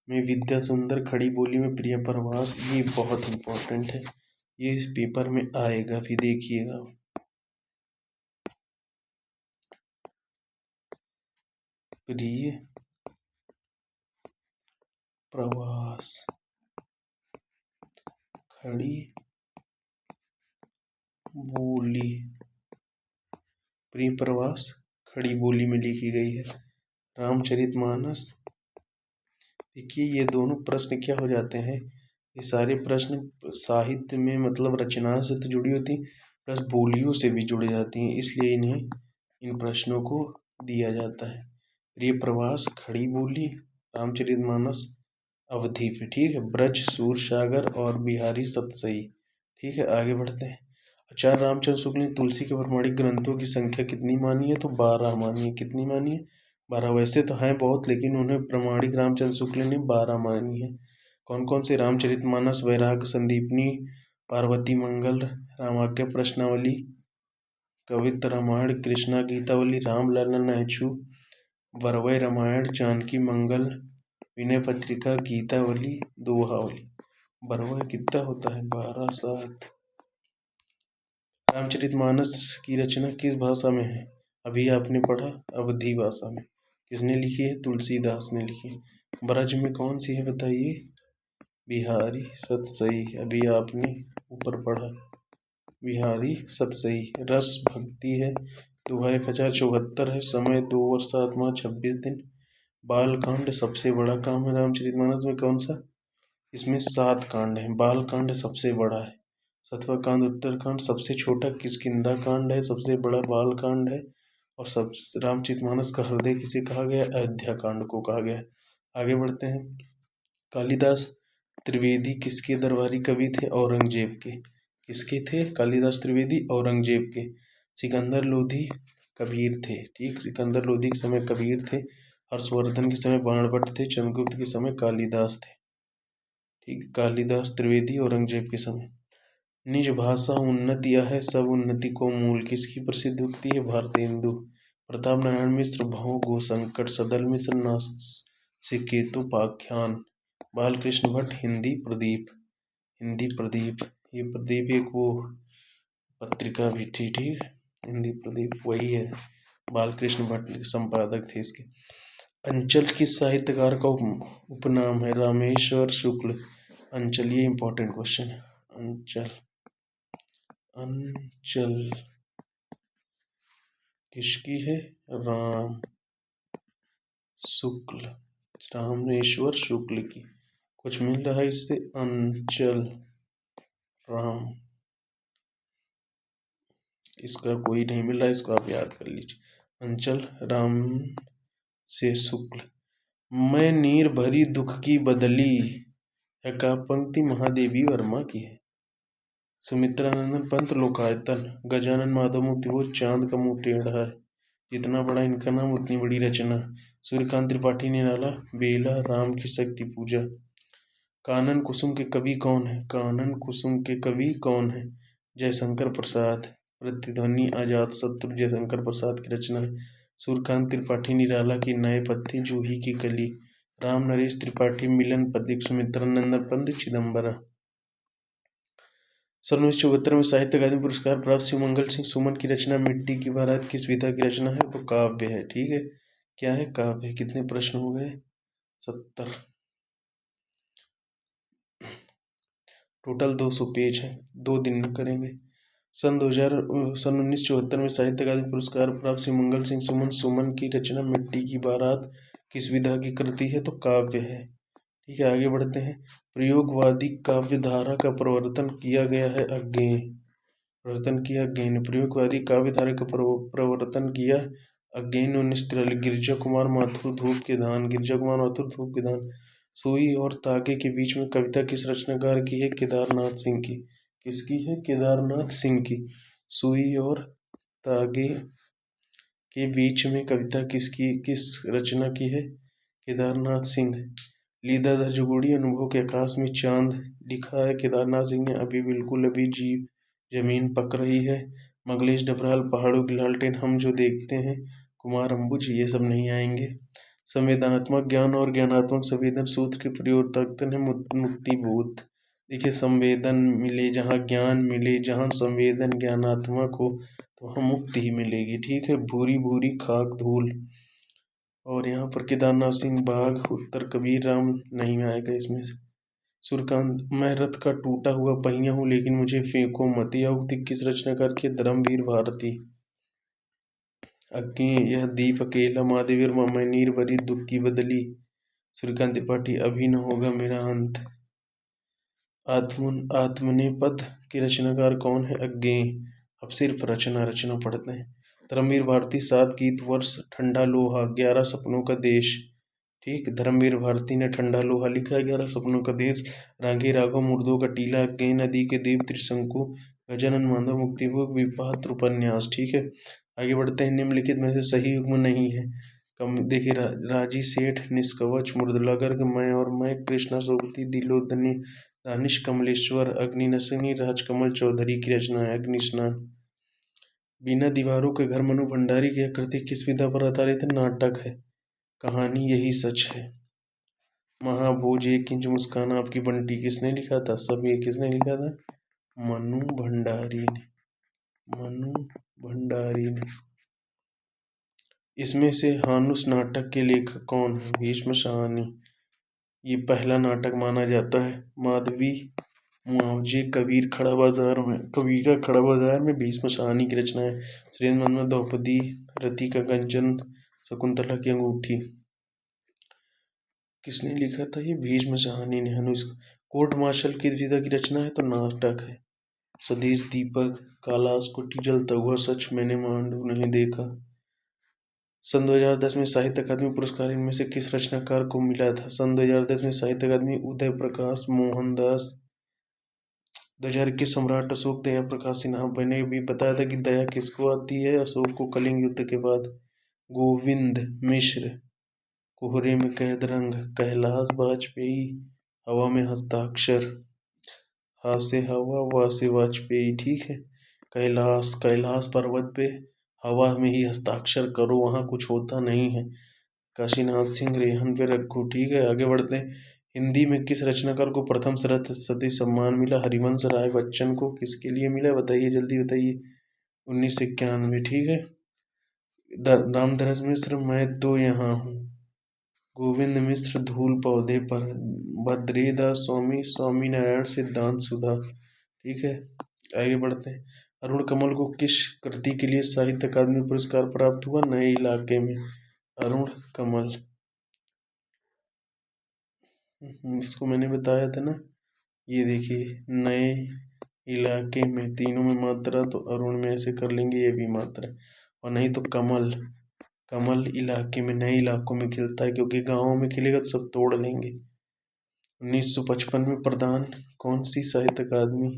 में विद्या सुंदर, खड़ी बोली में प्रिय प्रवास। ये बहुत इंपॉर्टेंट है, ये पेपर में आएगा, फिर देखिएगा। प्रिय प्रवास खड़ी बोली, प्रिय प्रवास खड़ी बोली में लिखी गई है। रामचरितमानस, देखिए ये दोनों प्रश्न क्या हो जाते हैं, ये सारे प्रश्न साहित्य में मतलब रचना से तो जुड़ी होती प्लस बोलियों से भी जुड़ जाती हैं, इसलिए इन्हें इन प्रश्नों को दिया जाता है। प्रिय प्रवास खड़ी बोली, रामचरितमानस अवधि पे, ठीक है। ब्रज, सूरसागर और बिहारी सतसई, ठीक है। आगे बढ़ते हैं। आचार्य रामचंद्र शुक्ल ने तुलसी के प्रमाणिक ग्रंथों की संख्या कितनी मानी है? तो 12 मानी है। कितनी मानी है? 12। वैसे तो हैं बहुत, लेकिन उन्हें प्रमाणिक रामचंद्र शुक्ल ने 12 मानी है। कौन कौन से? रामचरितमानस, वैराग्य संदीपनी, पार्वती मंगल, रामाज्ञा प्रश्नावली, कवित्त रामायण, कृष्णा गीतावली, रामललन अच्यु, वरवै रामायण, जानकी मंगल, विनय पत्रिका, गीतावली, दोहावली। वरवै कितना होता है? 12 7। रामचरितमानस की रचना किस भाषा में है? अभी आपने पढ़ा, अवधी भाषा में। किसने लिखी है? तुलसीदास ने लिखी है। ब्रज में कौन सी है बताइए? बिहारी सतसई, अभी आपने ऊपर पढ़ा, बिहारी सतसई। रस भक्ति है। दोहा 1074 है। समय 2 वर्ष 7 माह 26 दिन। बालकांड सबसे बड़ा काम है रामचरितमानस में, कौन सा? इसमें 7 कांड है। बालकांड सबसे बड़ा है। 7वां कांड उत्तरकांड सबसे छोटा किष्किंधा कांड है, सबसे बड़ा बालकांड है। और सब रामचरितमानस का हृदय किसे कहा गया? अयोध्या कांड को कहा गया। आगे बढ़ते हैं। कालिदास त्रिवेदी किसके दरबारी कवि थे? औरंगजेब के। किसके थे? कालिदास त्रिवेदी औरंगजेब के। सिकंदर लोधी कबीर थे, ठीक। सिकंदर लोधी के समय कबीर थे। हर्षवर्धन के समय बाणभट्ट थे। चंद्रगुप्त के समय कालिदास थे, ठीक। कालिदास त्रिवेदी औरंगजेब के समय। निज भाषा उन्नति यह है सब उन्नति को मूल, किसकी प्रसिद्ध उक्ति है? भारतेंदु। प्रताप नारायण मिश्र भव गो संकट, सदल मिश्र नासिकेतुपाख्यान, बालकृष्ण भट्ट हिंदी प्रदीप। हिंदी प्रदीप, ये प्रदीप एक वो पत्रिका भी थी, ठीक। हिंदी प्रदीप वही है, बालकृष्ण भट्ट संपादक थे इसके। अंचल किस साहित्यकार का उपनाम है? रामेश्वर शुक्ल। अंचल, ये इंपॉर्टेंट क्वेश्चन है। अंचल, अंचल किसकी है? राम शुक्ल, रामेश्वर शुक्ल की। कुछ मिल रहा है इससे? अंचल राम, इसका कोई नहीं मिल रहा है, इसको आप याद कर लीजिए। अंचल राम से शुक्ल। मैं नीर भरी दुख की बदली, का पंक्ति महादेवी वर्मा की है। सुमित्रानंदन पंत लोकायतन। गजानन माधव मूर्ति वो चांद का मुंह टेढ़ा है। जितना बड़ा इनका नाम उतनी बड़ी रचना। सूर्यकांत त्रिपाठी निराला, बेला, राम की शक्ति पूजा। कानन कुसुम के कवि कौन है? कानन कुसुम के कवि कौन है? जयशंकर प्रसाद। प्रतिध्वनि अजात शत्रु जयशंकर प्रसाद की रचना है। सूर्यकांत त्रिपाठी निराला की नए पत्ते, जूही की कली। राम नरेश त्रिपाठी मिलन पथिक, सुमित्रानंदन पंत चिदम्बरा। 1974 में साहित्य अकादमी पुरस्कार प्राप्त शिवमंगल सिंह सुमन की रचना मिट्टी की बारात किस विधा की रचना है? तो काव्य है, ठीक है। क्या है? काव्य। कितने प्रश्न हो गए? 70। टोटल 200 पेज है, 2 दिन में करेंगे। सन 1974 में साहित्य अकादमी पुरस्कार प्राप्त शिवमंगल सिंह सुमन की रचना मिट्टी की बारात किस विधा की कृति है? तो काव्य है। ठीक है, आगे बढ़ते हैं। प्रयोगवादी काव्य धारा का प्रवर्तन किया गया है अज्ञेय। प्रवर्तन किया अज्ञेय ने। प्रयोगवादी काव्य धारा का प्रवर्तन किया अज्ञेय ने 1943। गिरिजा कुमार माथुर धूप के दान। गिरिजा कुमार माथुर धूप के दान। सुई और तागे के बीच में कविता किस रचनाकार की है? केदारनाथ सिंह की। किसकी है? केदारनाथ सिंह की। सुई और तागे के बीच में कविता किस रचना की है? केदारनाथ सिंह। लीदा धजगुड़ी अनुभव के आकाश में चांद लिखा है केदारनाथ सिंह ने। अभी बिल्कुल अभी जीव जमीन पक रही है। मंगलेश डबराल पहाड़ों की लालटेन हम जो देखते हैं। कुमार अंबुज ये सब नहीं आएंगे। संवेदनात्मक ज्ञान और ज्ञानात्मक संवेदन सूत्र के प्रयोक्ता है मुक्ति बोध। देखिए, संवेदन मिले जहाँ, ज्ञान मिले जहाँ, संवेदन ज्ञानात्मक हो तो वहाँ मुक्ति ही मिलेगी। ठीक है, भूरी भूरी खाक धूल। और यहाँ पर केदारनाथ सिंह बाघ, उत्तर कबीर राम नहीं आएगा इसमें से। सूर्यकांत मैं रथ का टूटा हुआ पहिया हूँ लेकिन मुझे फेंको मत। यह उक्ति किस रचनाकार की? धर्मवीर भारती। अग्नि यह दीप अकेला, महादेवीर मैं नीर भरी दुख की बदली। सूर्यकांत त्रिपाठी अभी न होगा मेरा अंत। आत्मनेपद के रचनाकार कौन है? अज्ञेय। अब सिर्फ रचना पढ़ते हैं। धर्मवीर भारती 7 गीत वर्ष, ठंडा लोहा, 11 सपनों का देश। ठीक, धर्मवीर भारती ने ठंडा लोहा लिखा है, 11 सपनों का देश, रागे राघव, मुर्दों का टीला, अज्ञेय, नदी के देव, त्रिशंकु, गजानन माधव, मुक्तिभोग, विपात्र उपन्यास। ठीक है, आगे बढ़ते हैं। निम्नलिखित में से सही युग्म नहीं है। कम देखिए, राजी सेठ, निष्कवच, मुर्दला गर्ग, मैं, कृष्णा सोबती, दिलोदनी, दानिश कमलेश्वर, अग्नि नसनी, राजकमल चौधरी की रचना है अग्नि स्नान। बिना दीवारों के घर, मनु भंडारी की कृति किस विधा पर आधारित है? नाटक है। कहानी यही सच है। महाभोज, एक इंच मुस्कान आपकी बंटी किसने लिखा था? सब ये किसने लिखा था? मनु भंडारी ने। मनु भंडारी ने। इसमें से हानुस नाटक के लेखक कौन है? भीष्म शाहनी। ये पहला नाटक माना जाता है। माधवी मुआवजे, कबीरा खड़ा बाजार में भीष्म शाहनी की रचना है। सुरेंद्र मनमथ, द्रौपदी, रति का कंचन, शकुंतला की अंगूठी किसने लिखा था? ये भीष्म शाहनी ने। हनुष कोर्ट मार्शल की विधा की रचना है तो नाटक है। स्वदेश दीपक, कालास कुटी, जलता हुआ सच, मैंने मांडू नहीं देखा। सन 2010 में साहित्य अकादमी पुरस्कार इनमें से किस रचनाकार को मिला था? सन 2010 में साहित्य अकादमी उदय प्रकाश, मोहनदास। 2021 सम्राट अशोक, दया प्रकाश सिन्हा। मैंने भी बताया था कि दया किसको आती है? अशोक को, कलिंग युद्ध के बाद। गोविंद मिश्र, कोहरे में कैद रंग। कैलाश वाजपेयी, हवा में हस्ताक्षर। हा से हवा, वा से वाजपेयी। ठीक है, कैलाश पर्वत पे हवा में ही हस्ताक्षर करो, वहाँ कुछ होता नहीं है। काशीनाथ सिंह, रेहन पे रखो। ठीक है, आगे बढ़ते हैं। हिंदी में किस रचनाकार को प्रथम सरस्वती सम्मान मिला? हरिवंश राय बच्चन को। किसके लिए मिला? बताइए, जल्दी बताइए। 1991। ठीक है, रामधरस मिश्र, मैं तो यहाँ हूँ। गोविंद मिश्र, धूल पौधे पर। भद्रेदास स्वामी, स्वामीनारायण, सिद्धांत सुधा। ठीक है, आगे बढ़ते हैं। अरुण कमल को किस कृति के लिए साहित्य अकादमी पुरस्कार प्राप्त हुआ? नए इलाके में। अरुण कमल, इसको मैंने बताया था ना। ये देखिए, नए इलाके में, तीनों में मात्रा तो अरुण में ऐसे कर लेंगे, ये भी मात्रा, और नहीं तो कमल। कमल इलाके में, नए इलाकों में खिलता है, क्योंकि गाँवों में खिलेगा तो सब तोड़ लेंगे। 1955 में प्रदान कौन सी साहित्य अकादमी?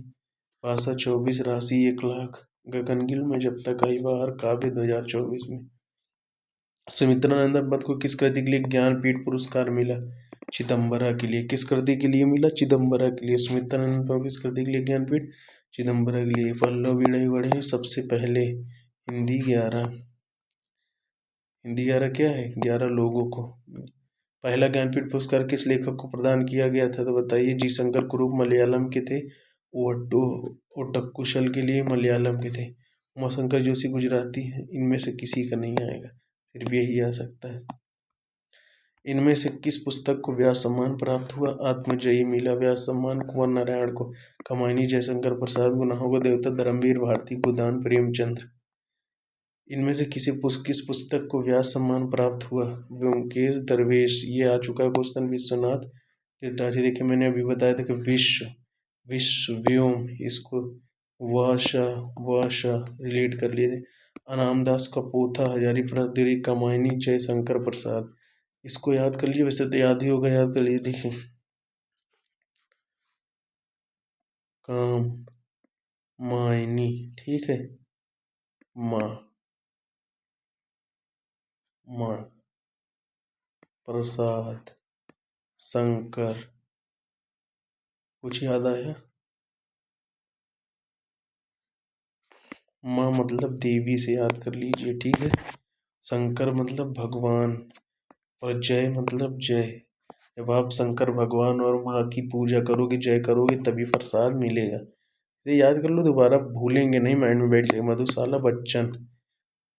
भाषा 24, राशि 1 लाख। गगनगिल में जब तक आई बाहर, काव्य 2024 में। सुमित्रानंद पद को किस कृति के लिए ज्ञानपीठ पुरस्कार मिला? चिदम्बरा के लिए। किस कृति के लिए मिला? चिदम्बरा के लिए। सुमित्रानंद पद किस कृति के लिए ज्ञानपीठ? चिदम्बरा के लिए। पल्लव विड़े सबसे पहले। हिंदी 11। हिंदी 11 क्या है? 11 लोगों को। पहला ज्ञानपीठ पुरस्कार किस लेखक को प्रदान किया गया था? तो बताइए। जी शंकर कुरूप मलयालम के थे। ओटक्कुशल के लिए मलयालम के थे। उमाशंकर जोशी गुजराती है। इनमें से किसी का नहीं आएगा, सिर्फ यही आ सकता है। इनमें से किस पुस्तक को व्यास सम्मान प्राप्त हुआ? आत्मजयी मिला व्यास सम्मान कुंवर नारायण को। कमायनी जयशंकर प्रसाद, गुनाहों का देवता धर्मवीर भारती, गोदान प्रेमचंद्र। इनमें से किस पुस्तक को व्यास सम्मान प्राप्त हुआ? व्योमकेश दरवेश, ये आ चुका है क्वेश्चन। विश्वनाथ तीर्थराज देखिए मैंने अभी बताया था कि विश्व विश्व व्योम, इसको वाशा वाशा रिलेट कर लिए थे। अनामदास का पोथा हजारी प्रसाद कमायनी जयशंकर प्रसाद, इसको याद कर लीजिए, वैसे तो याद ही होगा, याद कर लीजिए। देखिए काम मायनी, ठीक है, माँ माँ प्रसाद शंकर, कुछ याद आया? माँ मतलब देवी से याद कर लीजिए, ठीक है। शंकर मतलब भगवान, और जय मतलब जय। जब आप शंकर भगवान और माँ की पूजा करोगे, जय करोगे, तभी प्रसाद मिलेगा। ये याद कर लो, दोबारा भूलेंगे नहीं, माइंड में बैठ जाएगा। मधुशाला बच्चन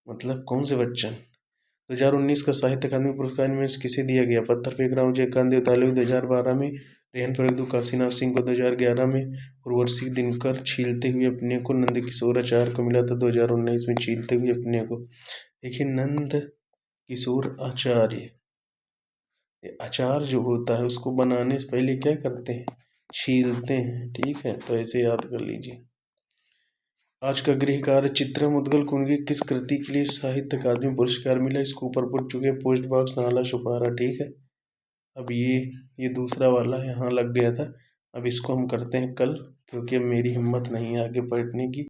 मतलब कौन से बच्चन? 2019 का साहित्य अकादमी पुरस्कार में किसे दिया गया? पत्थर फेंक राम जयकांत देवतालवी 2012 में, रेहन परगदू काशीनाथ सिंह को 2011 में, उर्वशी दिनकर छीलते हुए अपने को, नंद किशोर आचार्य को मिला था 2019 में छीलते हुए अपने को। देखिए नंद किशोर आचार्य, अचार जो होता है उसको बनाने से पहले क्या करते हैं? छीलते हैं, ठीक है, तो ऐसे याद कर लीजिए। आज का गृह कार्य, चित्रा मुद्गल को उनकी किस कृति के लिए साहित्य अकादमी पुरस्कार मिला? इसको ऊपर पूछ चुके हैं, पोस्ट बॉक्स नाला छुपारा, ठीक है। अब ये दूसरा वाला यहाँ लग गया था, अब इसको हम करते हैं कल, क्योंकि अब मेरी हिम्मत नहीं है आगे पढ़ने की।